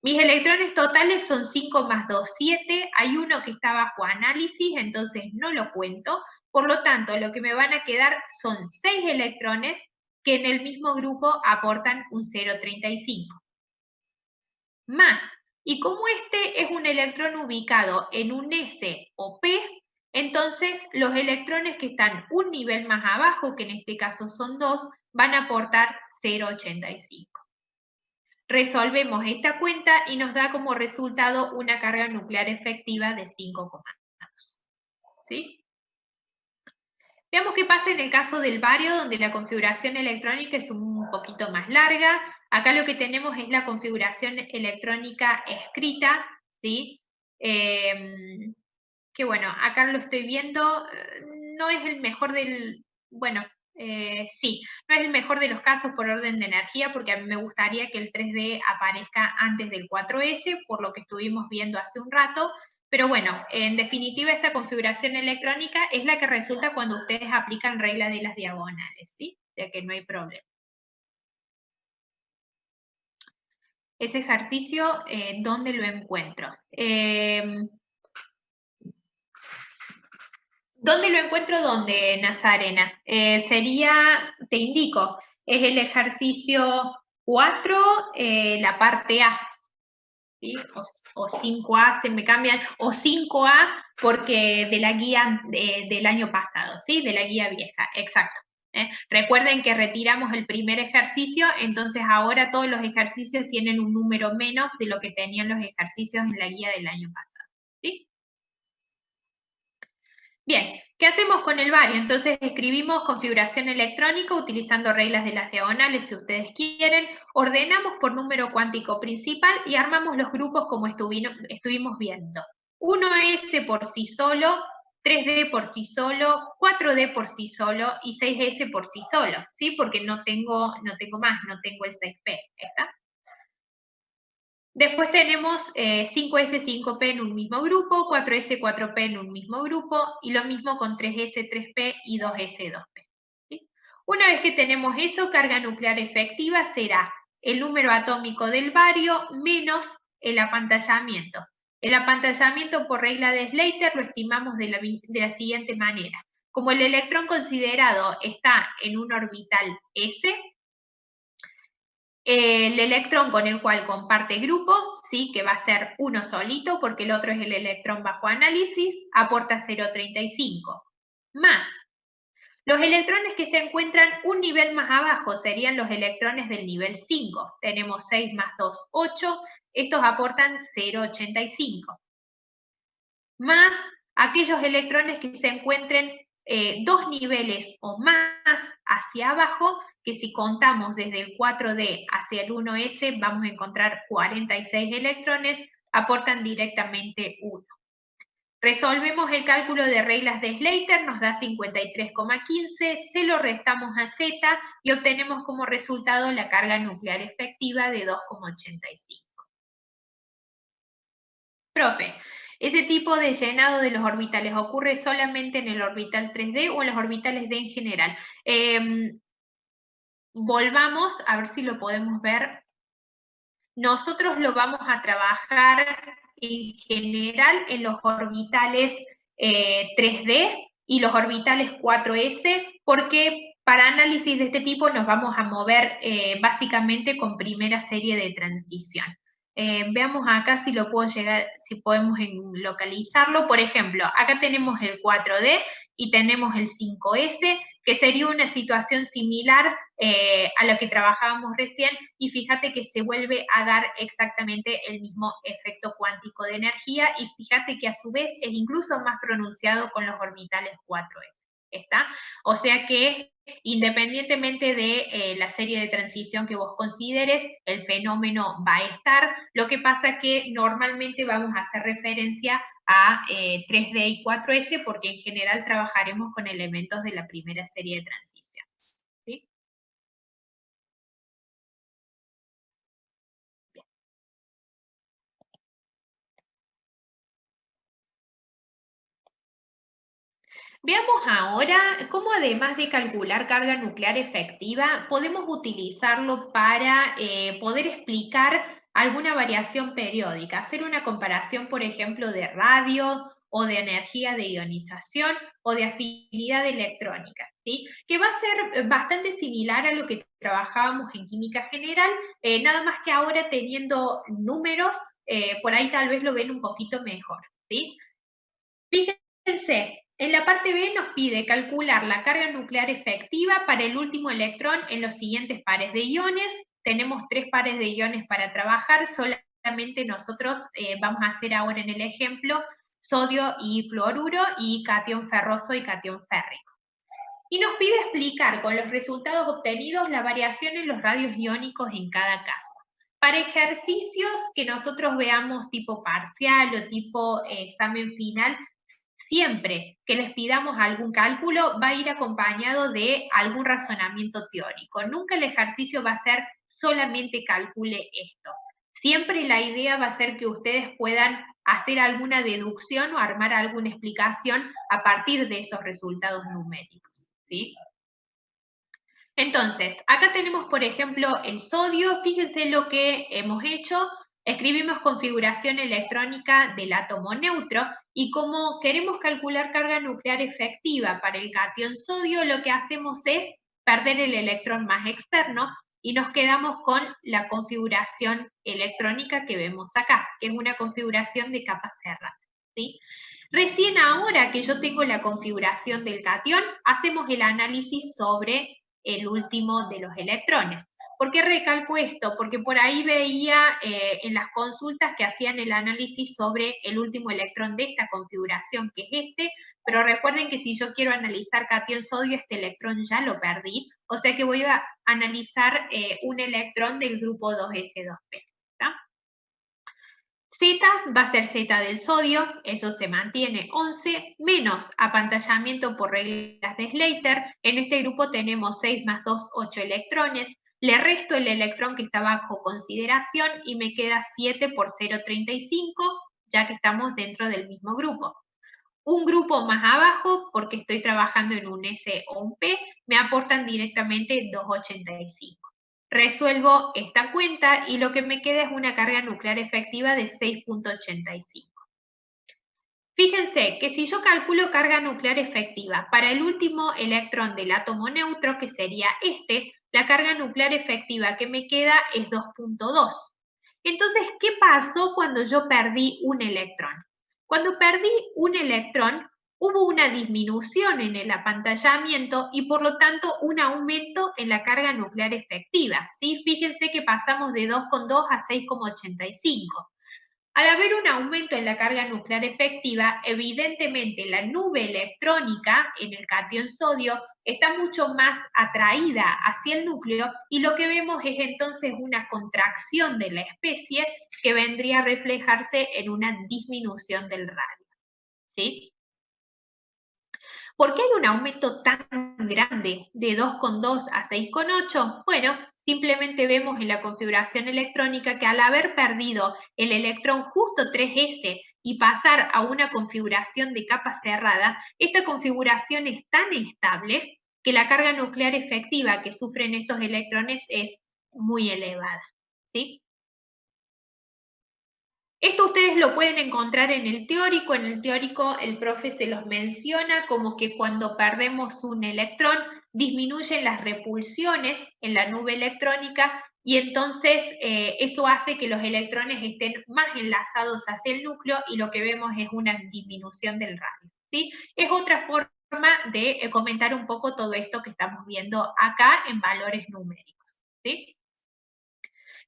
A: Mis electrones totales son 5 más 2, 7. Hay uno que está bajo análisis, entonces no lo cuento. Por lo tanto, lo que me van a quedar son 6 electrones que en el mismo grupo aportan un 0,35. Más, y como este es un electrón ubicado en un S o P, entonces los electrones que están un nivel más abajo, que en este caso son 2, van a aportar 0,85. Resolvemos esta cuenta y nos da como resultado una carga nuclear efectiva de 5,2. ¿Sí? Veamos qué pasa en el caso del bario, donde la configuración electrónica es un poquito más larga. Acá lo que tenemos es la configuración electrónica escrita, ¿sí? Que bueno, acá lo estoy viendo, no es el mejor del, bueno, sí, no es el mejor de los casos por orden de energía, porque a mí me gustaría que el 3D aparezca antes del 4S, por lo que estuvimos viendo hace un rato, pero bueno, en definitiva esta configuración electrónica es la que resulta cuando ustedes aplican regla de las diagonales, ¿sí? O sea que no hay problema. Ese ejercicio, ¿dónde lo encuentro? ¿Dónde lo encuentro? ¿Dónde, Nazarena? Sería, te indico, es el ejercicio 4, la parte A. ¿Sí? O 5A, se me cambian, o 5A porque de la guía del año pasado, ¿sí? De la guía vieja, exacto. Recuerden que retiramos el primer ejercicio, entonces ahora todos los ejercicios tienen un número menos de lo que tenían los ejercicios en la guía del año pasado, ¿sí? Bien, ¿qué hacemos con el bario? Entonces escribimos configuración electrónica utilizando reglas de las diagonales si ustedes quieren, ordenamos por número cuántico principal y armamos los grupos como estuvimos viendo. 1S por sí solo, 3D por sí solo, 4D por sí solo y 6S por sí solo, ¿sí? Porque no tengo más, no tengo el 6P, ¿está? Después tenemos 5S, 5P en un mismo grupo, 4S, 4P en un mismo grupo, y lo mismo con 3S, 3P y 2S, 2P. ¿Sí? Una vez que tenemos eso, carga nuclear efectiva será el número atómico del bario menos el apantallamiento. El apantallamiento por regla de Slater lo estimamos de la siguiente manera. Como el electrón considerado está en un orbital S, el electrón con el cual comparte grupo, ¿sí? Que va a ser uno solito porque el otro es el electrón bajo análisis, aporta 0,35. Más los electrones que se encuentran un nivel más abajo serían los electrones del nivel 5. Tenemos 6 más 2, 8. Estos aportan 0,85. Más aquellos electrones que se encuentren 2 niveles o más hacia abajo, que si contamos desde el 4D hacia el 1S, vamos a encontrar 46 electrones, aportan directamente 1. Resolvemos el cálculo de reglas de Slater, nos da 53,15, se lo restamos a Z y obtenemos como resultado la carga nuclear efectiva de 2,85. Profe, ¿ese tipo de llenado de los orbitales ocurre solamente en el orbital 3D o en los orbitales D en general? Volvamos a ver si lo podemos ver. Nosotros lo vamos a trabajar en general en los orbitales 3D y los orbitales 4S, porque para análisis de este tipo nos vamos a mover básicamente con primera serie de transición. Veamos acá si lo puedo llegar, si podemos localizarlo. Por ejemplo, acá tenemos el 4D y tenemos el 5S, que sería una situación similar a lo que trabajábamos recién, y fíjate que se vuelve a dar exactamente el mismo efecto cuántico de energía, y fíjate que a su vez es incluso más pronunciado con los orbitales 4E. ¿Está? O sea que independientemente de la serie de transición que vos consideres, el fenómeno va a estar. Lo que pasa es que normalmente vamos a hacer referencia a 3D y 4S porque en general trabajaremos con elementos de la primera serie de transición. ¿Sí? Veamos ahora cómo, además de calcular carga nuclear efectiva, podemos utilizarlo para poder explicar alguna variación periódica, hacer una comparación, por ejemplo, de radio o de energía de ionización o de afinidad electrónica, ¿sí? Que va a ser bastante similar a lo que trabajábamos en química general, nada más que ahora teniendo números, por ahí tal vez lo ven un poquito mejor, ¿sí? Fíjense, en la parte B nos pide calcular la carga nuclear efectiva para el último electrón en los siguientes pares de iones. Tenemos 3 pares de iones para trabajar, solamente nosotros vamos a hacer ahora en el ejemplo sodio y fluoruro y catión ferroso y catión férrico. Y nos pide explicar con los resultados obtenidos la variación en los radios iónicos en cada caso. Para ejercicios que nosotros veamos tipo parcial o tipo examen final, siempre que les pidamos algún cálculo va a ir acompañado de algún razonamiento teórico. Nunca el ejercicio va a ser solamente calcule esto. Siempre la idea va a ser que ustedes puedan hacer alguna deducción o armar alguna explicación a partir de esos resultados numéricos, ¿sí? Entonces, acá tenemos, por ejemplo, el sodio. Fíjense lo que hemos hecho. Escribimos configuración electrónica del átomo neutro y como queremos calcular carga nuclear efectiva para el catión sodio, lo que hacemos es perder el electrón más externo y nos quedamos con la configuración electrónica que vemos acá, que es una configuración de capa cerrada, ¿sí? Recién ahora que yo tengo la configuración del catión, hacemos el análisis sobre el último de los electrones. ¿Por qué recalco esto? Porque por ahí veía en las consultas que hacían el análisis sobre el último electrón de esta configuración, que es este, pero recuerden que si yo quiero analizar catión sodio, este electrón ya lo perdí, o sea que voy a analizar un electrón del grupo 2s2p. Z va a ser Z del sodio, eso se mantiene 11, menos apantallamiento por reglas de Slater. En este grupo tenemos 6 más 2, 8 electrones. Le resto el electrón que está bajo consideración y me queda 7 por 0,35, ya que estamos dentro del mismo grupo. Un grupo más abajo, porque estoy trabajando en un S o un P, me aportan directamente 2,85. Resuelvo esta cuenta y lo que me queda es una carga nuclear efectiva de 6,85. Fíjense que si yo calculo carga nuclear efectiva para el último electrón del átomo neutro, que sería este, la carga nuclear efectiva que me queda es 2.2. Entonces, ¿qué pasó cuando yo perdí un electrón? Cuando perdí un electrón, hubo una disminución en el apantallamiento y por lo tanto un aumento en la carga nuclear efectiva. ¿Sí? Fíjense que pasamos de 2,2 a 6,85. Al haber un aumento en la carga nuclear efectiva, evidentemente la nube electrónica en el catión sodio está mucho más atraída hacia el núcleo y lo que vemos es entonces una contracción de la especie que vendría a reflejarse en una disminución del radio. ¿Sí? ¿Por qué hay un aumento tan grande de 2,2 a 6,8? Bueno, simplemente vemos en la configuración electrónica que al haber perdido el electrón justo 3s y pasar a una configuración de capa cerrada, esta configuración es tan estable que la carga nuclear efectiva que sufren estos electrones es muy elevada. ¿Sí? Esto ustedes lo pueden encontrar en el teórico. En el teórico el profe se los menciona como que cuando perdemos un electrón disminuyen las repulsiones en la nube electrónica y entonces eso hace que los electrones estén más enlazados hacia el núcleo y lo que vemos es una disminución del radio. ¿Sí? Es otra forma de comentar un poco todo esto que estamos viendo acá en valores numéricos. ¿Sí?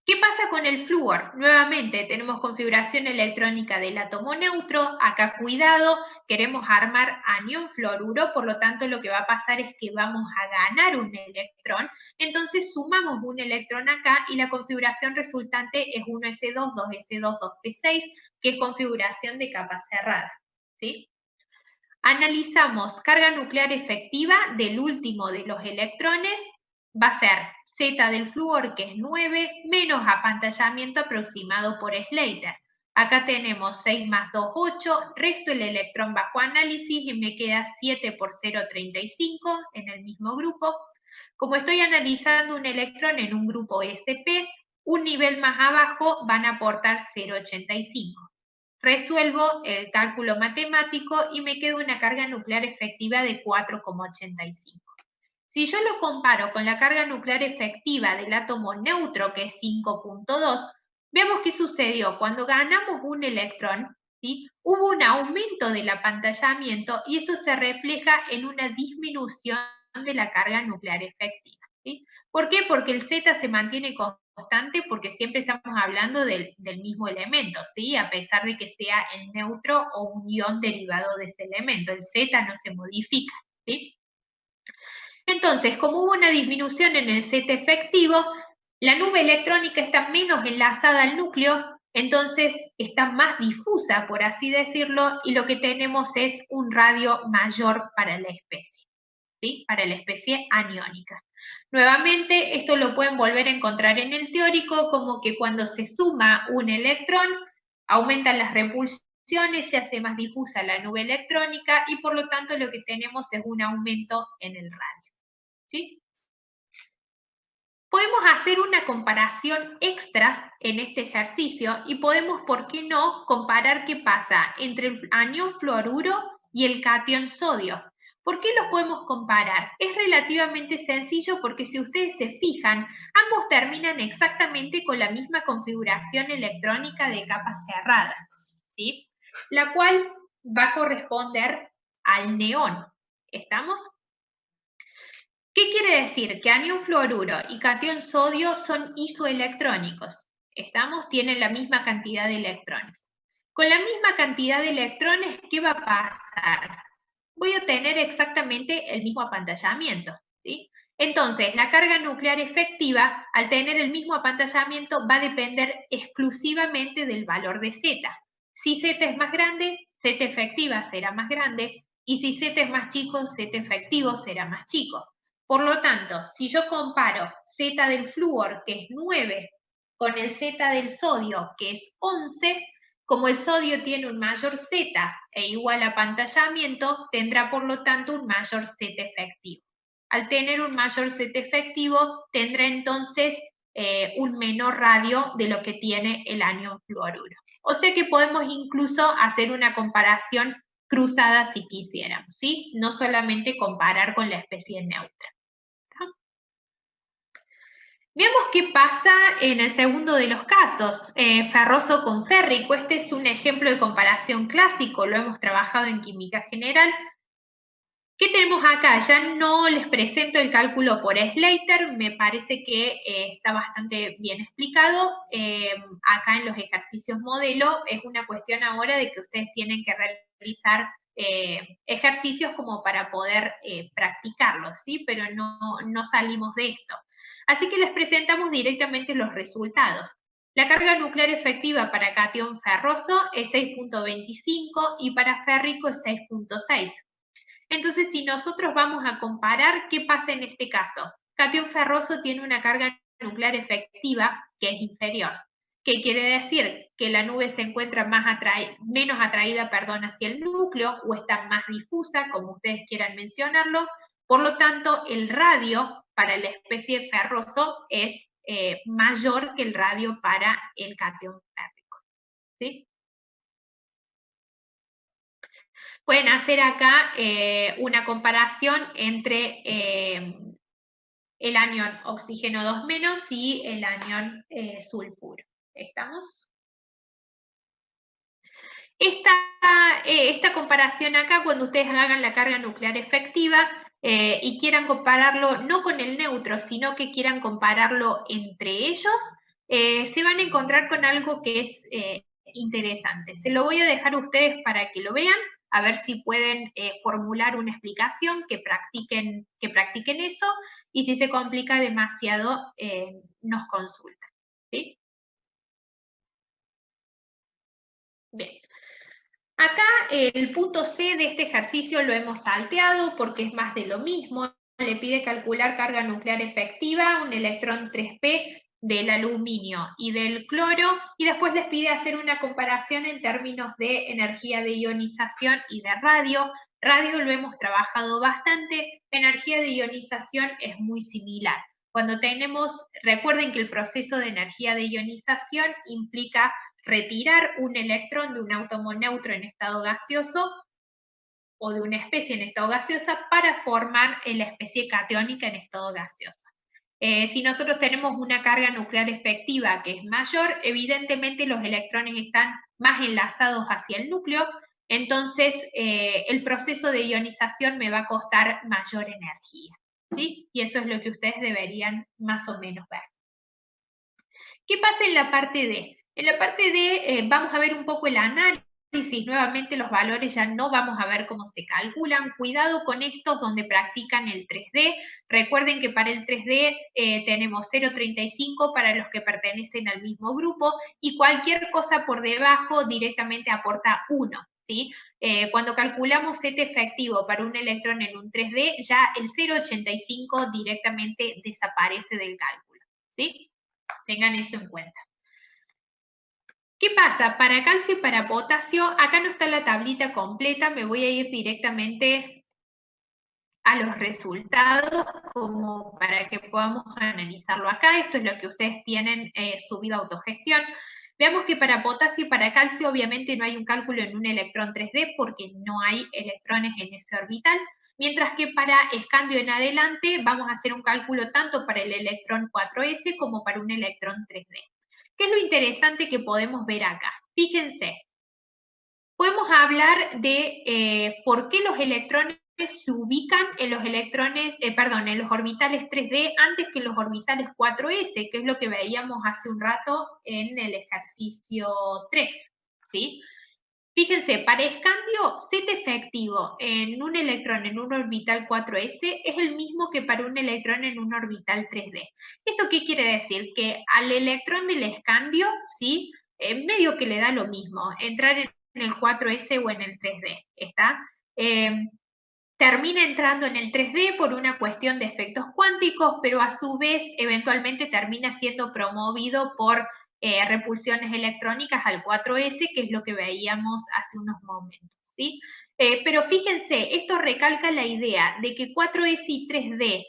A: ¿Qué pasa con el flúor? Nuevamente tenemos configuración electrónica del átomo neutro. Acá cuidado, queremos armar anión fluoruro, por lo tanto lo que va a pasar es que vamos a ganar un electrón. Entonces sumamos un electrón acá y la configuración resultante es 1s2, 2s2, 2p6, que es configuración de capa cerrada. ¿Sí? Analizamos carga nuclear efectiva del último de los electrones, va a ser Z del flúor, que es 9, menos apantallamiento aproximado por Slater. Acá tenemos 6 más 2, 8, resto el electrón bajo análisis y me queda 7 por 0,35 en el mismo grupo. Como estoy analizando un electrón en un grupo SP, un nivel más abajo van a aportar 0,85. Resuelvo el cálculo matemático y me queda una carga nuclear efectiva de 4,85. Si yo lo comparo con la carga nuclear efectiva del átomo neutro, que es 5,2, vemos qué sucedió. Cuando ganamos un electrón, ¿sí? Hubo un aumento del apantallamiento y eso se refleja en una disminución de la carga nuclear efectiva. ¿Sí? ¿Por qué? Porque el Z se mantiene constante porque siempre estamos hablando del mismo elemento, ¿sí? A pesar de que sea el neutro o un ion derivado de ese elemento, el Z no se modifica, ¿sí? Entonces, como hubo una disminución en el Z efectivo, la nube electrónica está menos enlazada al núcleo, entonces está más difusa, por así decirlo, y lo que tenemos es un radio mayor para la especie, ¿sí? Para la especie aniónica. Nuevamente, esto lo pueden volver a encontrar en el teórico como que cuando se suma un electrón, aumentan las repulsiones, se hace más difusa la nube electrónica y por lo tanto lo que tenemos es un aumento en el radio. ¿Sí? Podemos hacer una comparación extra en este ejercicio y podemos, ¿por qué no?, comparar qué pasa entre el anión fluoruro y el catión sodio. ¿Por qué los podemos comparar? Es relativamente sencillo porque si ustedes se fijan, ambos terminan exactamente con la misma configuración electrónica de capa cerrada, ¿sí? La cual va a corresponder al neón. ¿Estamos? ¿Qué quiere decir? Que anión fluoruro y catión sodio son isoelectrónicos. ¿Estamos? Tienen la misma cantidad de electrones. Con la misma cantidad de electrones, ¿qué va a pasar? Voy a tener exactamente el mismo apantallamiento, ¿sí? Entonces, la carga nuclear efectiva, al tener el mismo apantallamiento, va a depender exclusivamente del valor de Z. Si Z es más grande, Z efectiva será más grande, y si Z es más chico, Z efectivo será más chico. Por lo tanto, si yo comparo Z del flúor, que es 9, con el Z del sodio, que es 11, como el sodio tiene un mayor Z e igual apantallamiento, tendrá por lo tanto un mayor Z efectivo. Al tener un mayor Z efectivo, tendrá entonces un menor radio de lo que tiene el anión fluoruro. O sea que podemos incluso hacer una comparación cruzada si quisiéramos, ¿sí? No solamente comparar con la especie neutra. Veamos qué pasa en el segundo de los casos, ferroso con férrico. Este es un ejemplo de comparación clásico, lo hemos trabajado en química general. ¿Qué tenemos acá? Ya no les presento el cálculo por Slater, me parece que está bastante bien explicado. Acá en los ejercicios modelo es una cuestión ahora de que ustedes tienen que realizar ejercicios como para poder practicarlos, ¿sí? Pero no salimos de esto. Así que les presentamos directamente los resultados. La carga nuclear efectiva para catión ferroso es 6.25 y para férrico es 6.6. Entonces, si nosotros vamos a comparar, ¿qué pasa en este caso? Catión ferroso tiene una carga nuclear efectiva que es inferior. ¿Qué quiere decir? Que la nube se encuentra menos atraída hacia el núcleo o está más difusa, como ustedes quieran mencionarlo. Por lo tanto, el radio para la especie ferroso es mayor que el radio para el catión férrico. ¿Sí? Pueden hacer acá una comparación entre el anión oxígeno 2- y el anión sulfuro. ¿Estamos? Esta comparación acá, cuando ustedes hagan la carga nuclear efectiva y quieran compararlo no con el neutro, sino que quieran compararlo entre ellos, se van a encontrar con algo que es interesante. Se lo voy a dejar a ustedes para que lo vean, a ver si pueden formular una explicación, que practiquen eso, y si se complica demasiado, nos consultan. ¿Sí? Bien. Acá el punto C de este ejercicio lo hemos salteado porque es más de lo mismo. Le pide calcular carga nuclear efectiva, un electrón 3p del aluminio y del cloro, y después les pide hacer una comparación en términos de energía de ionización y de radio. Radio lo hemos trabajado bastante, energía de ionización es muy similar. Recuerden que el proceso de energía de ionización implica retirar un electrón de un átomo neutro en estado gaseoso o de una especie en estado gaseosa para formar la especie catiónica en estado gaseoso. Si nosotros tenemos una carga nuclear efectiva que es mayor, evidentemente los electrones están más enlazados hacia el núcleo, entonces el proceso de ionización me va a costar mayor energía, ¿sí? Y eso es lo que ustedes deberían más o menos ver. ¿Qué pasa en la parte D? En la parte D vamos a ver un poco el análisis, nuevamente los valores ya no vamos a ver cómo se calculan. Cuidado con estos donde practican el 3D. Recuerden que para el 3D tenemos 0,35 para los que pertenecen al mismo grupo y cualquier cosa por debajo directamente aporta 1. ¿Sí? Cuando calculamos Z efectivo para un electrón en un 3D, ya el 0,85 directamente desaparece del cálculo. ¿Sí? Tengan eso en cuenta. ¿Qué pasa? Para calcio y para potasio, acá no está la tablita completa, me voy a ir directamente a los resultados como para que podamos analizarlo acá. Esto es lo que ustedes tienen subido a autogestión. Veamos que para potasio y para calcio obviamente no hay un cálculo en un electrón 3D porque no hay electrones en ese orbital, mientras que para escandio en adelante vamos a hacer un cálculo tanto para el electrón 4s como para un electrón 3D. ¿Qué es lo interesante que podemos ver acá? Fíjense, podemos hablar de por qué los electrones se ubican en los en los orbitales 3D antes que en los orbitales 4s, que es lo que veíamos hace un rato en el ejercicio 3, ¿sí? Fíjense, para escandio, Z efectivo en un electrón en un orbital 4s es el mismo que para un electrón en un orbital 3D. ¿Esto qué quiere decir? Que al electrón del escandio, ¿sí? Medio que le da lo mismo, entrar en el 4s o en el 3D, ¿está? Termina entrando en el 3D por una cuestión de efectos cuánticos, pero a su vez eventualmente termina siendo promovido por repulsiones electrónicas al 4s, que es lo que veíamos hace unos momentos, ¿sí? Pero fíjense, esto recalca la idea de que 4s y 3D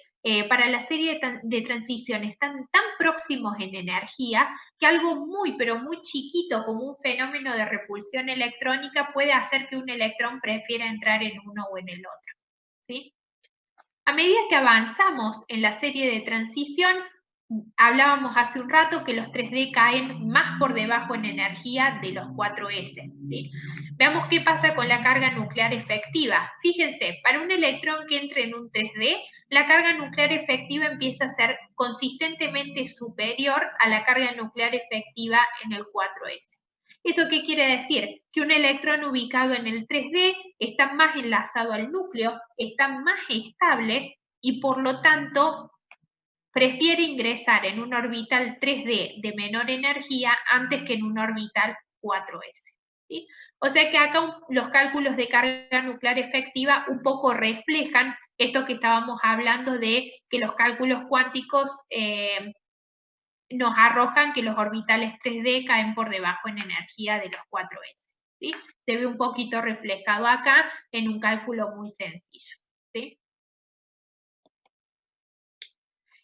A: para la serie de transición están tan próximos en energía que algo muy, pero muy chiquito como un fenómeno de repulsión electrónica puede hacer que un electrón prefiera entrar en uno o en el otro, ¿sí? A medida que avanzamos en la serie de transición, hablábamos hace un rato que los 3D caen más por debajo en energía de los 4S, ¿sí? Veamos qué pasa con la carga nuclear efectiva. Fíjense, para un electrón que entre en un 3D, la carga nuclear efectiva empieza a ser consistentemente superior a la carga nuclear efectiva en el 4S. ¿Eso qué quiere decir? Que un electrón ubicado en el 3D está más enlazado al núcleo, está más estable y por lo tanto prefiere ingresar en un orbital 3D de menor energía antes que en un orbital 4S. ¿Sí? O sea que acá los cálculos de carga nuclear efectiva un poco reflejan esto que estábamos hablando de que los cálculos cuánticos nos arrojan que los orbitales 3D caen por debajo en energía de los 4S. ¿Sí? Se ve un poquito reflejado acá en un cálculo muy sencillo. ¿Sí?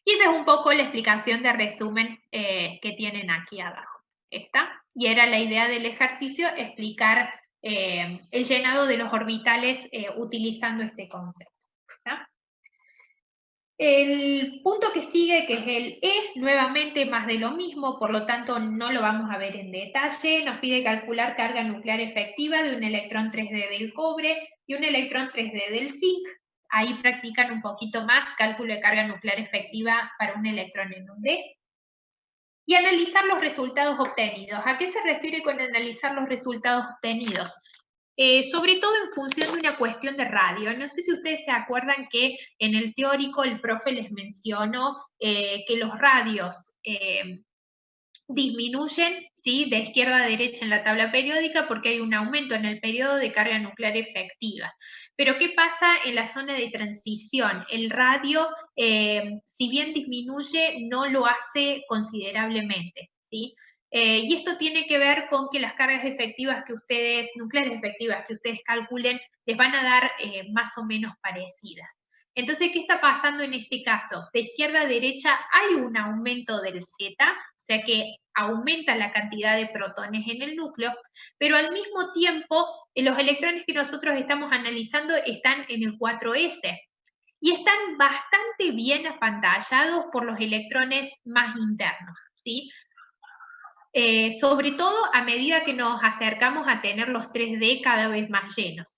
A: Y esa es un poco la explicación de resumen que tienen aquí abajo. ¿Está? Y era la idea del ejercicio explicar el llenado de los orbitales utilizando este concepto. ¿Está? El punto que sigue, que es el E, nuevamente más de lo mismo, por lo tanto no lo vamos a ver en detalle. Nos pide calcular carga nuclear efectiva de un electrón 3D del cobre y un electrón 3D del zinc. Ahí practican un poquito más cálculo de carga nuclear efectiva para un electrón en un D. Y analizar los resultados obtenidos. ¿A qué se refiere con analizar los resultados obtenidos? Sobre todo en función de una cuestión de radio. No sé si ustedes se acuerdan que en el teórico el profe les mencionó que los radios disminuyen, ¿sí?, de izquierda a derecha en la tabla periódica porque hay un aumento en el periodo de carga nuclear efectiva. Pero ¿qué pasa en la zona de transición? El radio, si bien disminuye, no lo hace considerablemente, ¿sí? Y esto tiene que ver con que las cargas efectivas que ustedes, nucleares efectivas que ustedes calculen, les van a dar más o menos parecidas. Entonces, ¿qué está pasando en este caso? De izquierda a derecha hay un aumento del Z, o sea que aumenta la cantidad de protones en el núcleo, pero al mismo tiempo los electrones que nosotros estamos analizando están en el 4S y están bastante bien apantallados por los electrones más internos, ¿sí? Sobre todo a medida que nos acercamos a tener los 3D cada vez más llenos.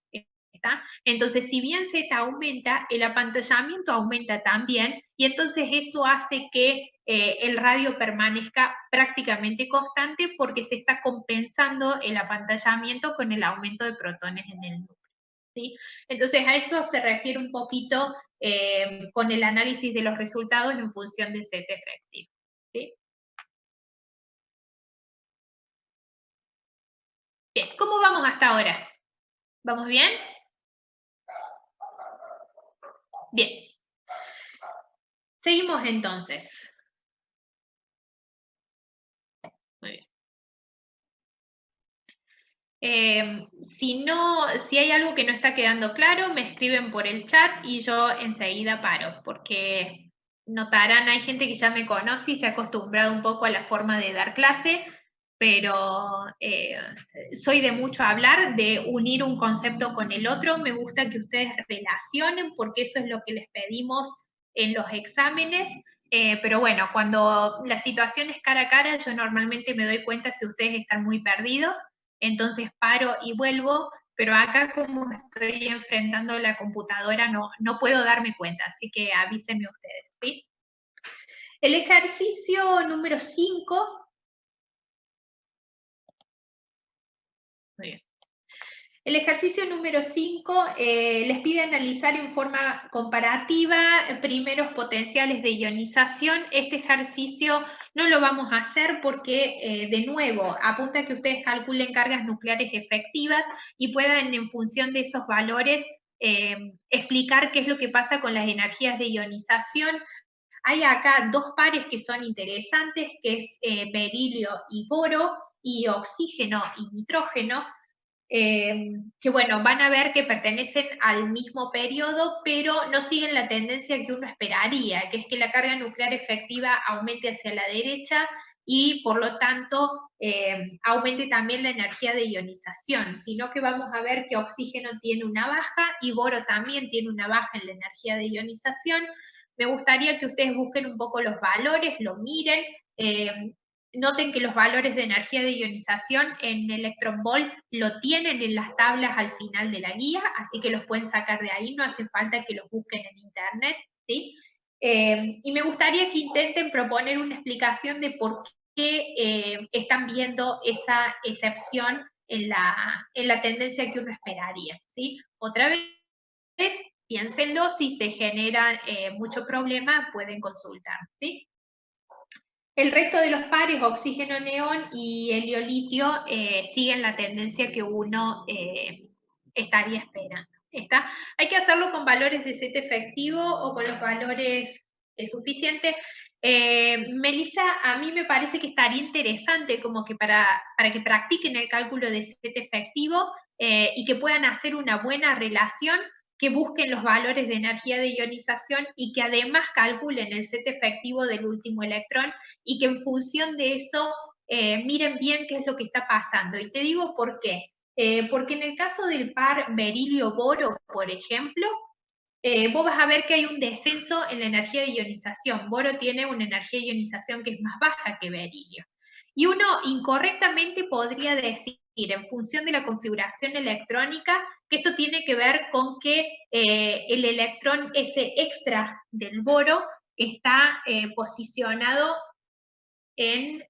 A: ¿Está? Entonces, si bien Z aumenta, el apantallamiento aumenta también, y entonces eso hace que el radio permanezca prácticamente constante porque se está compensando el apantallamiento con el aumento de protones en el núcleo. ¿Sí? Entonces, a eso se refiere un poquito con el análisis de los resultados en función de Z efectivo. ¿Sí? Bien, ¿cómo vamos hasta ahora? ¿Vamos bien? Bien. Seguimos entonces. Muy bien. Si hay algo que no está quedando claro, me escriben por el chat y yo enseguida paro, porque notarán, hay gente que ya me conoce y se ha acostumbrado un poco a la forma de dar clase, pero soy de mucho hablar, de unir un concepto con el otro. Me gusta que ustedes relacionen, porque eso es lo que les pedimos en los exámenes. Pero bueno, cuando la situación es cara a cara, yo normalmente me doy cuenta si ustedes están muy perdidos, entonces paro y vuelvo, pero acá como estoy enfrentando la computadora no puedo darme cuenta, así que avísenme ustedes, ¿sí? El ejercicio número 5. Muy bien. El ejercicio número 5 les pide analizar en forma comparativa primeros potenciales de ionización. Este ejercicio no lo vamos a hacer porque, de nuevo, apunta a que ustedes calculen cargas nucleares efectivas y puedan, en función de esos valores, explicar qué es lo que pasa con las energías de ionización. Hay acá dos pares que son interesantes, que es berilio y boro, y oxígeno y nitrógeno. que bueno, van a ver que pertenecen al mismo periodo, pero no siguen la tendencia que uno esperaría, que es que la carga nuclear efectiva aumente hacia la derecha y por lo tanto aumente también la energía de ionización, sino que vamos a ver que oxígeno tiene una baja y boro también tiene una baja en la energía de ionización. Me gustaría que ustedes busquen un poco los valores, lo miren, noten que los valores de energía de ionización en Electron Volt lo tienen en las tablas al final de la guía, así que los pueden sacar de ahí, no hace falta que los busquen en internet, ¿sí? Y me gustaría que intenten proponer una explicación de por qué están viendo esa excepción en la tendencia que uno esperaría, ¿sí? Otra vez, piénsenlo, si se genera mucho problema, pueden consultar, ¿sí? El resto de los pares, oxígeno-neón y helio-litio, siguen la tendencia que uno estaría esperando. ¿Está? Hay que hacerlo con valores de set efectivo o con los valores suficientes. Melissa, a mí me parece que estaría interesante como que para que practiquen el cálculo de set efectivo y que puedan hacer una buena relación, que busquen los valores de energía de ionización y que además calculen el set efectivo del último electrón y que en función de eso miren bien qué es lo que está pasando. Y te digo por qué. Porque en el caso del par berilio-boro, por ejemplo, vos vas a ver que hay un descenso en la energía de ionización. Boro tiene una energía de ionización que es más baja que berilio. Y uno incorrectamente podría decir, en función de la configuración electrónica, que esto tiene que ver con que el electrón ese extra del boro está posicionado en,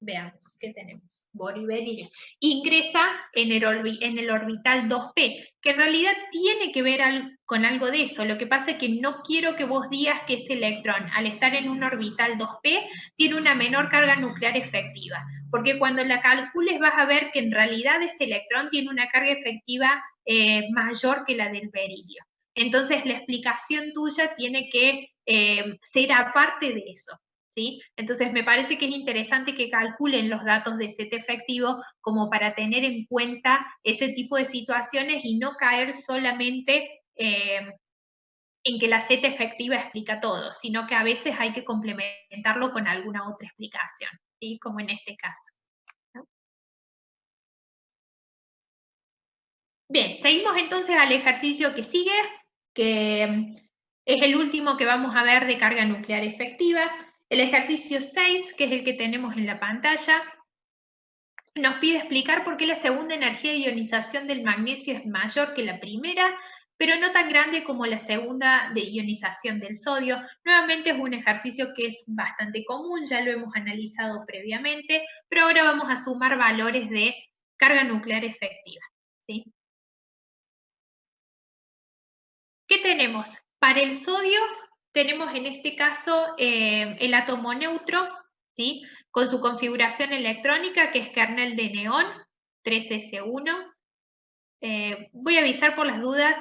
A: veamos, ¿qué tenemos? Boro y berilio. Ingresa en el orbital 2p, que en realidad tiene que ver con algo de eso. Lo que pasa es que no quiero que vos digas que ese electrón, al estar en un orbital 2p, tiene una menor carga nuclear efectiva. Porque cuando la calcules vas a ver que en realidad ese electrón tiene una carga efectiva mayor que la del berilio. Entonces la explicación tuya tiene que ser aparte de eso. ¿Sí? Entonces me parece que es interesante que calculen los datos de set efectivo como para tener en cuenta ese tipo de situaciones y no caer solamente en que la set efectiva explica todo, sino que a veces hay que complementarlo con alguna otra explicación, ¿sí? Como en este caso. ¿No? Bien, seguimos entonces al ejercicio que sigue, que es el último que vamos a ver de carga nuclear efectiva. El ejercicio 6, que es el que tenemos en la pantalla, nos pide explicar por qué la segunda energía de ionización del magnesio es mayor que la primera, pero no tan grande como la segunda de ionización del sodio. Nuevamente es un ejercicio que es bastante común, ya lo hemos analizado previamente, pero ahora vamos a sumar valores de carga nuclear efectiva, ¿sí? ¿Qué tenemos? Para el sodio tenemos en este caso el átomo neutro, ¿sí? Con su configuración electrónica, que es kernel de neón, 3s1. Voy a avisar por las dudas,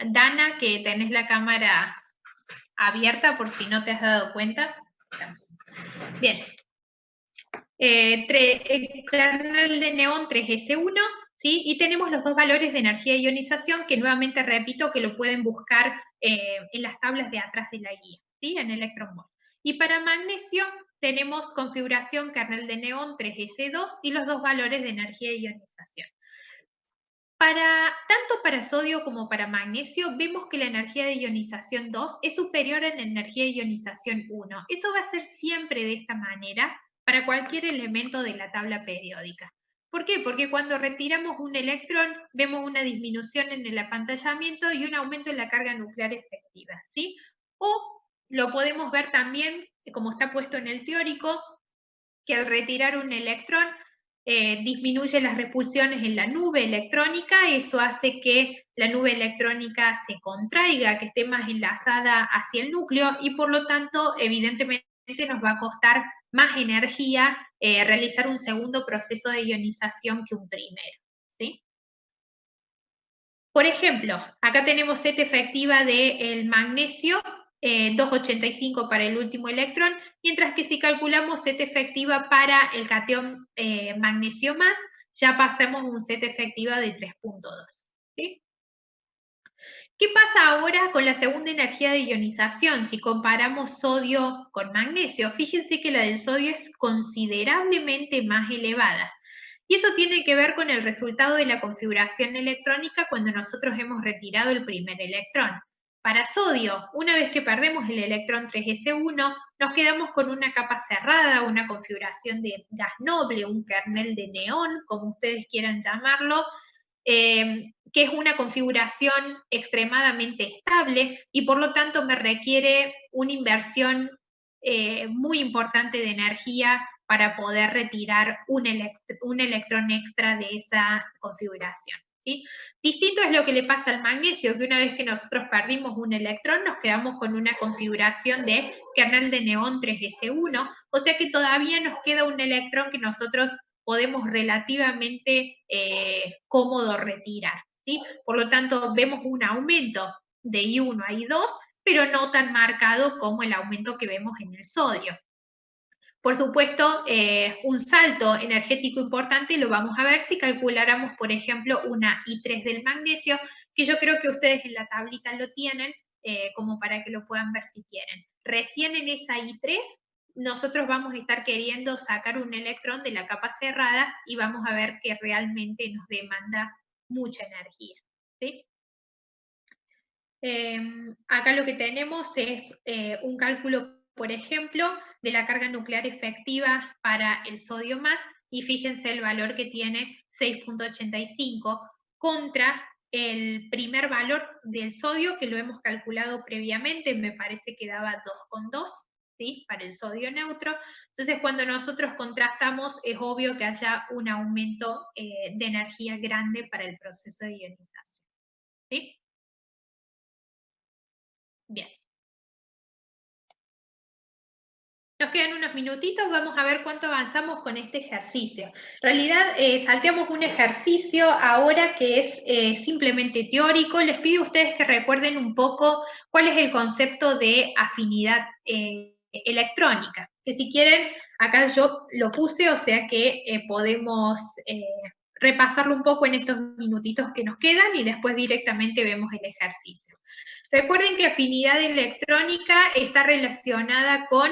A: Dana, que tenés la cámara abierta por si no te has dado cuenta. Bien. Kernel de neón 3s1, ¿sí? Y tenemos los dos valores de energía de ionización, que nuevamente repito que lo pueden buscar en las tablas de atrás de la guía, ¿sí? En Electron Volt. Y para magnesio tenemos configuración kernel de neón 3s2 y los dos valores de energía de ionización. Tanto para sodio como para magnesio, vemos que la energía de ionización 2 es superior a la energía de ionización 1. Eso va a ser siempre de esta manera para cualquier elemento de la tabla periódica. ¿Por qué? Porque cuando retiramos un electrón, vemos una disminución en el apantallamiento y un aumento en la carga nuclear efectiva, ¿sí? O lo podemos ver también, como está puesto en el teórico, que al retirar un electrón, disminuye las repulsiones en la nube electrónica, eso hace que la nube electrónica se contraiga, que esté más enlazada hacia el núcleo y por lo tanto, evidentemente, nos va a costar más energía realizar un segundo proceso de ionización que un primero, ¿sí? Por ejemplo, acá tenemos set efectiva del magnesio, 2,85 para el último electrón, mientras que si calculamos set efectiva para el catión magnesio más, ya pasemos un Z efectiva de 3.2. ¿Sí? ¿Qué pasa ahora con la segunda energía de ionización? Si comparamos sodio con magnesio, fíjense que la del sodio es considerablemente más elevada. Y eso tiene que ver con el resultado de la configuración electrónica cuando nosotros hemos retirado el primer electrón. Para sodio, una vez que perdemos el electrón 3s1, nos quedamos con una capa cerrada, una configuración de gas noble, un kernel de neón, como ustedes quieran llamarlo, que es una configuración extremadamente estable y por lo tanto me requiere una inversión muy importante de energía para poder retirar un electrón extra de esa configuración. ¿Sí? Distinto es lo que le pasa al magnesio, que una vez que nosotros perdimos un electrón, nos quedamos con una configuración de kernel de neón 3s1, o sea que todavía nos queda un electrón que nosotros podemos relativamente cómodo retirar. ¿Sí? Por lo tanto, vemos un aumento de I1 a I2, pero no tan marcado como el aumento que vemos en el sodio. Por supuesto, un salto energético importante lo vamos a ver si calculáramos, por ejemplo, una I3 del magnesio, que yo creo que ustedes en la tablita lo tienen, como para que lo puedan ver si quieren. Recién en esa I3, nosotros vamos a estar queriendo sacar un electrón de la capa cerrada y vamos a ver que realmente nos demanda mucha energía. ¿Sí? Acá lo que tenemos es un cálculo, por ejemplo, de la carga nuclear efectiva para el sodio más, y fíjense el valor que tiene 6.85 contra el primer valor del sodio que lo hemos calculado previamente, me parece que daba 2,2, ¿sí? Para el sodio neutro. Entonces, cuando nosotros contrastamos, es obvio que haya un aumento de energía grande para el proceso de ionización. ¿Sí? Bien. Nos quedan unos minutitos, vamos a ver cuánto avanzamos con este ejercicio. En realidad, salteamos un ejercicio ahora que es simplemente teórico. Les pido a ustedes que recuerden un poco cuál es el concepto de afinidad electrónica. Que si quieren, acá yo lo puse, o sea que podemos repasarlo un poco en estos minutitos que nos quedan y después directamente vemos el ejercicio. Recuerden que afinidad electrónica está relacionada con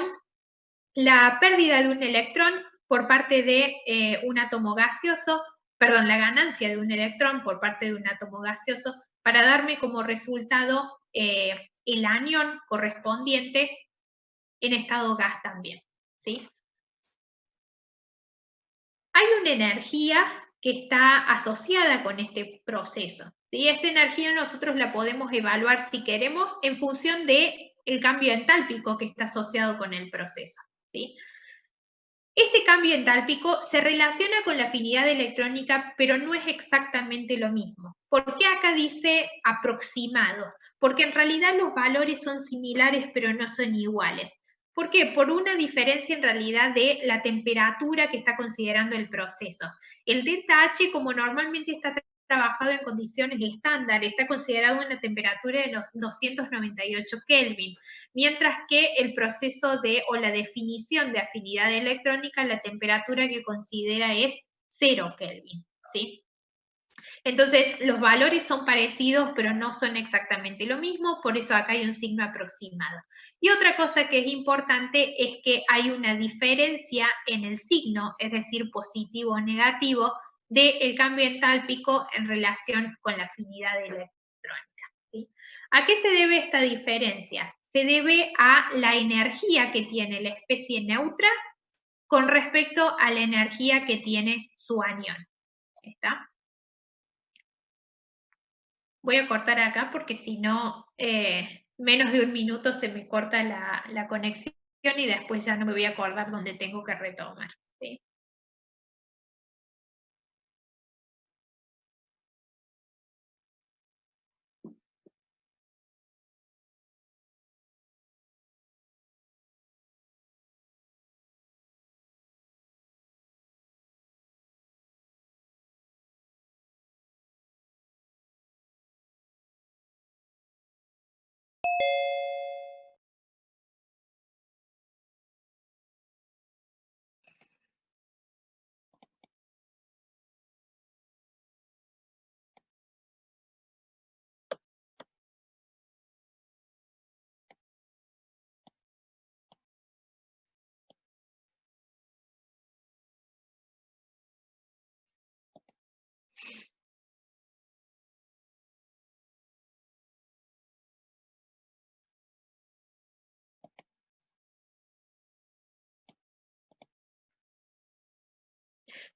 A: la pérdida de un electrón por parte de un átomo gaseoso, perdón, la ganancia de un electrón por parte de un átomo gaseoso, para darme como resultado el anión correspondiente en estado gas también. ¿Sí? Hay una energía que está asociada con este proceso. ¿Sí? Esta energía nosotros la podemos evaluar si queremos en función del cambio entálpico que está asociado con el proceso. ¿Sí? Este cambio entálpico se relaciona con la afinidad electrónica, pero no es exactamente lo mismo. ¿Por qué acá dice aproximado? Porque en realidad los valores son similares, pero no son iguales. ¿Por qué? Por una diferencia en realidad de la temperatura que está considerando el proceso. El delta H, como normalmente está trabajado en condiciones estándar, está considerado una temperatura de los 298 Kelvin, mientras que el proceso o la definición de afinidad electrónica, la temperatura que considera es 0 Kelvin, ¿sí? Entonces, los valores son parecidos, pero no son exactamente lo mismo, por eso acá hay un signo aproximado. Y otra cosa que es importante es que hay una diferencia en el signo, es decir, positivo o negativo, del cambio entálpico en relación con la afinidad electrónica. ¿Sí? ¿A qué se debe esta diferencia? Se debe a la energía que tiene la especie neutra con respecto a la energía que tiene su anión. ¿Está? Voy a cortar acá porque si no, menos de un minuto se me corta la conexión y después ya no me voy a acordar dónde tengo que retomar. ¿Sí?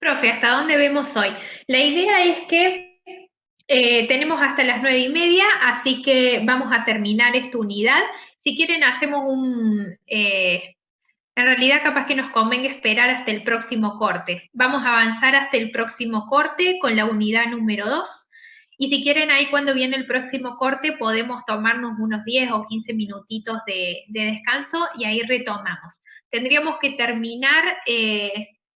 A: Profe, ¿hasta dónde vemos hoy? La idea es que tenemos hasta las 9:30, así que vamos a terminar esta unidad. Si quieren, hacemos en realidad capaz que nos convenga esperar hasta el próximo corte. Vamos a avanzar hasta el próximo corte con la unidad número 2. Y si quieren, ahí cuando viene el próximo corte podemos tomarnos unos 10 o 15 minutitos de descanso y ahí retomamos. Tendríamos que terminar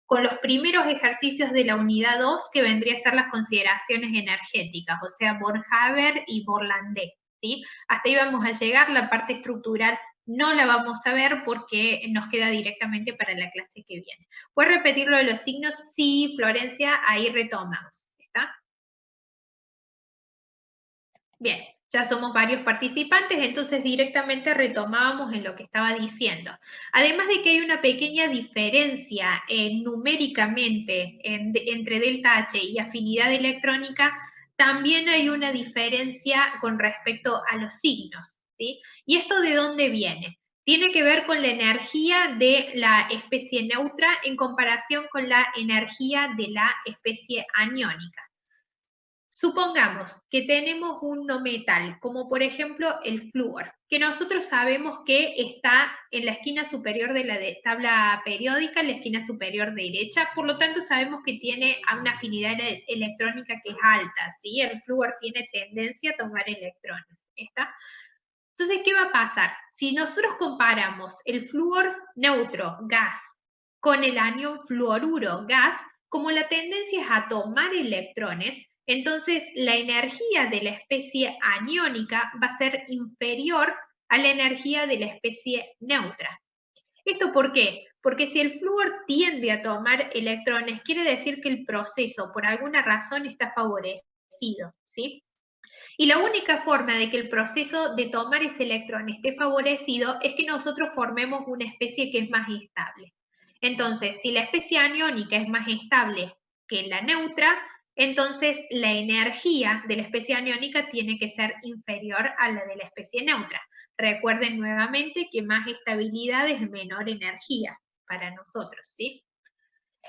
A: con los primeros ejercicios de la unidad 2, que vendría a ser las consideraciones energéticas, o sea, Born-Haber y Borlandé, ¿sí? Hasta ahí vamos a llegar, la parte estructural no la vamos a ver porque nos queda directamente para la clase que viene. ¿Puedes repetir lo de los signos? Sí, Florencia, ahí retomamos, ¿está? Bien, ya somos varios participantes, entonces directamente retomábamos en lo que estaba diciendo. Además de que hay una pequeña diferencia numéricamente entre delta H y afinidad electrónica, también hay una diferencia con respecto a los signos, ¿sí? ¿Y esto de dónde viene? Tiene que ver con la energía de la especie neutra en comparación con la energía de la especie aniónica. Supongamos que tenemos un no metal, como por ejemplo el flúor, que nosotros sabemos que está en la esquina superior de la tabla periódica, en la esquina superior derecha, por lo tanto sabemos que tiene una afinidad electrónica que es alta, ¿sí? El flúor tiene tendencia a tomar electrones, ¿está? Entonces, ¿qué va a pasar? Si nosotros comparamos el flúor neutro, gas, con el anión fluoruro, gas, como la tendencia es a tomar electrones, entonces la energía de la especie aniónica va a ser inferior a la energía de la especie neutra. ¿Esto por qué? Porque si el flúor tiende a tomar electrones, quiere decir que el proceso por alguna razón está favorecido, ¿sí? Y la única forma de que el proceso de tomar ese electrón esté favorecido es que nosotros formemos una especie que es más estable. Entonces, si la especie aniónica es más estable que la neutra, entonces la energía de la especie aniónica tiene que ser inferior a la de la especie neutra. Recuerden nuevamente que más estabilidad es menor energía para nosotros, ¿sí?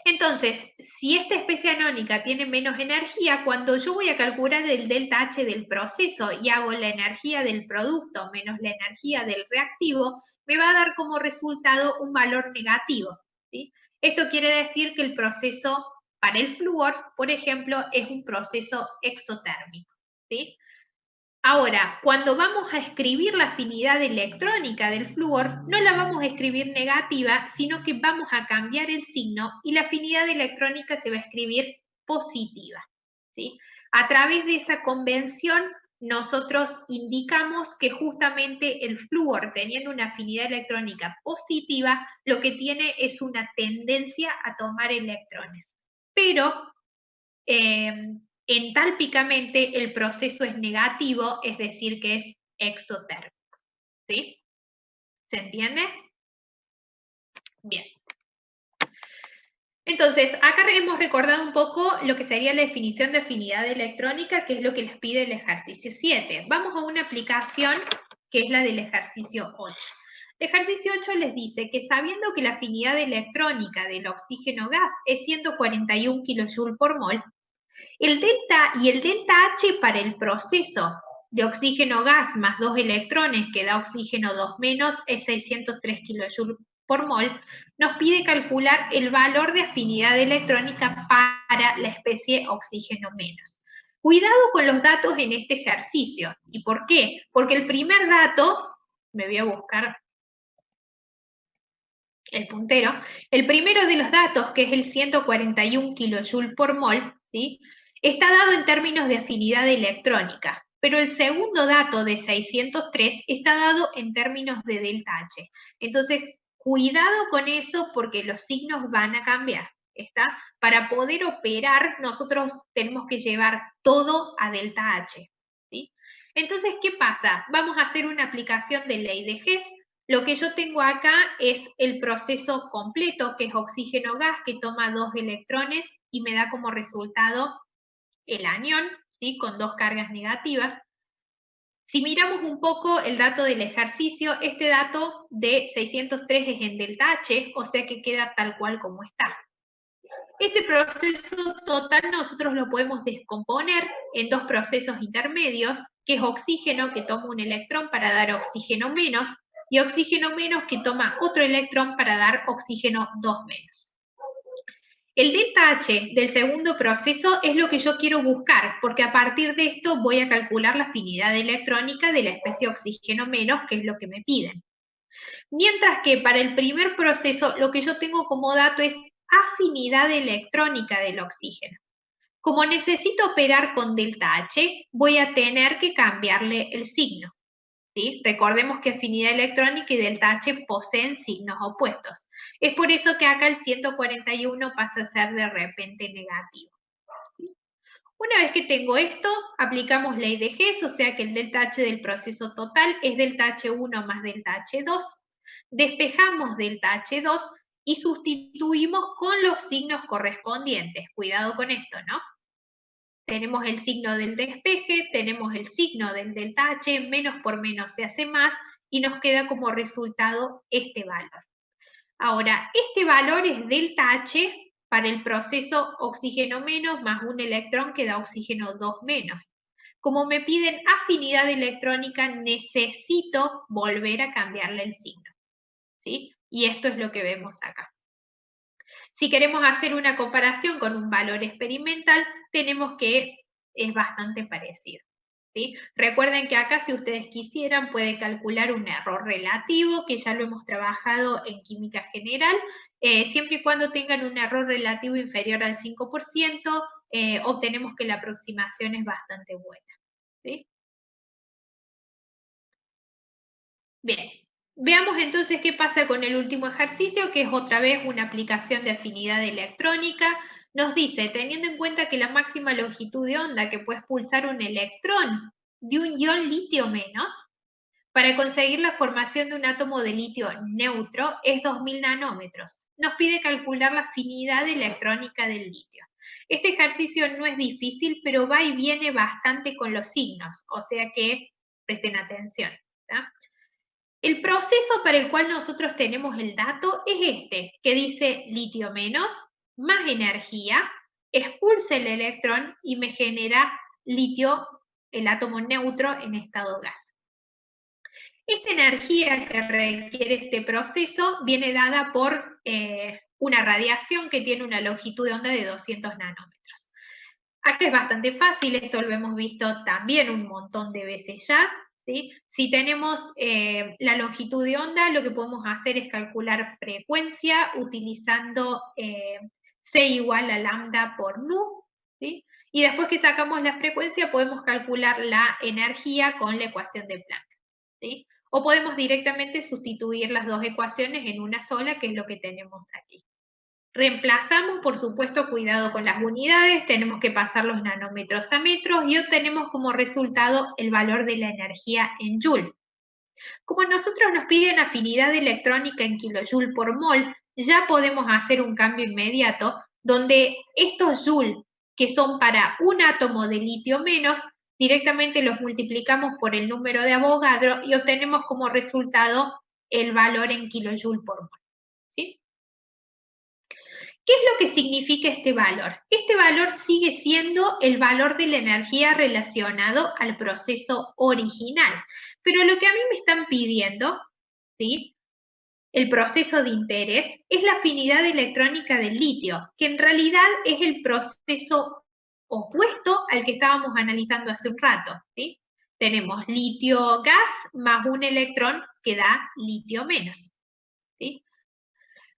A: Entonces, si esta especie anónica tiene menos energía, cuando yo voy a calcular el delta H del proceso y hago la energía del producto menos la energía del reactivo, me va a dar como resultado un valor negativo, ¿sí? Esto quiere decir que el proceso para el flúor, por ejemplo, es un proceso exotérmico, ¿sí? Ahora, cuando vamos a escribir la afinidad electrónica del flúor, no la vamos a escribir negativa, sino que vamos a cambiar el signo y la afinidad electrónica se va a escribir positiva, ¿sí? A través de esa convención, nosotros indicamos que justamente el flúor, teniendo una afinidad electrónica positiva, lo que tiene es una tendencia a tomar electrones. Pero entálpicamente el proceso es negativo, es decir, que es exotérmico. ¿Sí? ¿Se entiende? Bien. Entonces, acá hemos recordado un poco lo que sería la definición de afinidad electrónica, que es lo que les pide el ejercicio 7. Vamos a una aplicación que es la del ejercicio 8. El ejercicio 8 les dice que sabiendo que la afinidad electrónica del oxígeno gas es 141 kJ por mol, el delta y el delta H para el proceso de oxígeno gas más 2 electrones que da oxígeno 2 menos es 603 kJ por mol, nos pide calcular el valor de afinidad electrónica para la especie oxígeno menos. Cuidado con los datos en este ejercicio. ¿Y por qué? Porque el primer dato, me voy a buscar el puntero, el primero de los datos, que es el 141 kJ por mol, ¿sí? Está dado en términos de afinidad electrónica, pero el segundo dato de 603 está dado en términos de delta H. Entonces, cuidado con eso porque los signos van a cambiar, ¿está? Para poder operar, nosotros tenemos que llevar todo a delta H, ¿sí? Entonces, ¿qué pasa? Vamos a hacer una aplicación de ley de Hess. Lo que yo tengo acá es el proceso completo, que es oxígeno gas, que toma 2 electrones y me da como resultado el anión, ¿sí? Con 2 cargas negativas. Si miramos un poco el dato del ejercicio, este dato de 603 es en delta H, o sea que queda tal cual como está. Este proceso total nosotros lo podemos descomponer en dos procesos intermedios, que es oxígeno que toma un electrón para dar oxígeno menos, y oxígeno menos que toma otro electrón para dar oxígeno 2 menos. El delta H del segundo proceso es lo que yo quiero buscar, porque a partir de esto voy a calcular la afinidad electrónica de la especie oxígeno menos, que es lo que me piden. Mientras que para el primer proceso lo que yo tengo como dato es afinidad electrónica del oxígeno. Como necesito operar con delta H, voy a tener que cambiarle el signo. ¿Sí? Recordemos que afinidad electrónica y delta H poseen signos opuestos. Es por eso que acá el 141 pasa a ser de repente negativo. ¿Sí? Una vez que tengo esto, aplicamos ley de Hess, o sea que el delta H del proceso total es delta H1 más delta H2. Despejamos delta H2 y sustituimos con los signos correspondientes. Cuidado con esto, ¿no? Tenemos el signo del despeje, tenemos el signo del delta H, menos por menos se hace más, y nos queda como resultado este valor. Ahora, este valor es delta H para el proceso oxígeno menos más un electrón que da oxígeno 2 menos. Como me piden afinidad electrónica, necesito volver a cambiarle el signo. ¿Sí? Y esto es lo que vemos acá. Si queremos hacer una comparación con un valor experimental, tenemos que es bastante parecido. ¿Sí? Recuerden que acá, si ustedes quisieran, pueden calcular un error relativo, que ya lo hemos trabajado en química general, siempre y cuando tengan un error relativo inferior al 5%, obtenemos que la aproximación es bastante buena. ¿Sí? Bien, veamos entonces qué pasa con el último ejercicio, que es otra vez una aplicación de afinidad electrónica. Nos dice, teniendo en cuenta que la máxima longitud de onda que puede expulsar un electrón de un ion litio menos, para conseguir la formación de un átomo de litio neutro es 2000 nanómetros. Nos pide calcular la afinidad electrónica del litio. Este ejercicio no es difícil, pero va y viene bastante con los signos, o sea que presten atención. ¿Tá? El proceso para el cual nosotros tenemos el dato es este, que dice litio menos, más energía, expulsa el electrón y me genera litio, el átomo neutro en estado gas. Esta energía que requiere este proceso viene dada por una radiación que tiene una longitud de onda de 200 nanómetros. Acá es bastante fácil, esto lo hemos visto también un montón de veces ya. ¿Sí? Si tenemos la longitud de onda, lo que podemos hacer es calcular frecuencia utilizando C igual a lambda por nu. ¿Sí? Y después que sacamos la frecuencia, podemos calcular la energía con la ecuación de Planck. ¿Sí? O podemos directamente sustituir las dos ecuaciones en una sola, que es lo que tenemos aquí. Reemplazamos, por supuesto, cuidado con las unidades, tenemos que pasar los nanómetros a metros y obtenemos como resultado el valor de la energía en Joule. Como nosotros nos piden afinidad electrónica en kilojoule por mol, ya podemos hacer un cambio inmediato donde estos Joule, que son para un átomo de litio menos, directamente los multiplicamos por el número de Avogadro y obtenemos como resultado el valor en kilojoule por mol. ¿Sí? ¿Qué es lo que significa este valor? Este valor sigue siendo el valor de la energía relacionado al proceso original, pero lo que a mí me están pidiendo, ¿sí? El proceso de interés, es la afinidad electrónica del litio, que en realidad es el proceso opuesto al que estábamos analizando hace un rato, ¿sí? Tenemos litio gas más un electrón que da litio menos, ¿sí?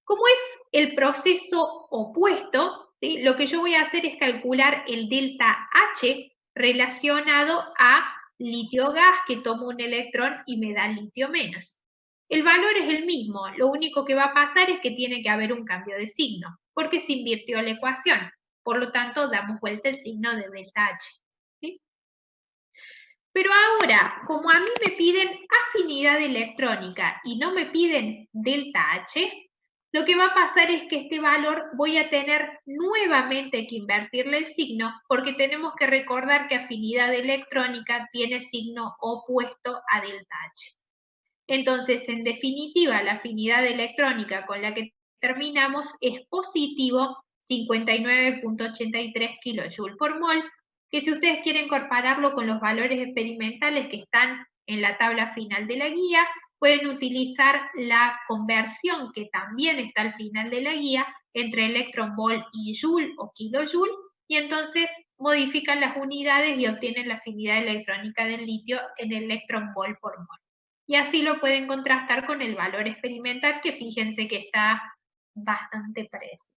A: Como es el proceso opuesto, ¿sí? Lo que yo voy a hacer es calcular el delta H relacionado a litio gas, que toma un electrón y me da litio menos. El valor es el mismo, lo único que va a pasar es que tiene que haber un cambio de signo, porque se invirtió la ecuación. Por lo tanto, damos vuelta el signo de delta H. ¿Sí? Pero ahora, como a mí me piden afinidad electrónica y no me piden delta H, lo que va a pasar es que este valor voy a tener nuevamente que invertirle el signo, porque tenemos que recordar que afinidad electrónica tiene signo opuesto a delta H. Entonces, en definitiva, la afinidad electrónica con la que terminamos es positivo 59,83 kJ por mol, que si ustedes quieren compararlo con los valores experimentales que están en la tabla final de la guía, pueden utilizar la conversión que también está al final de la guía entre electronvolt y joule o kilojoule, y entonces modifican las unidades y obtienen la afinidad electrónica del litio en electronvolt por mol. Y así lo pueden contrastar con el valor experimental, que fíjense que está bastante parecido.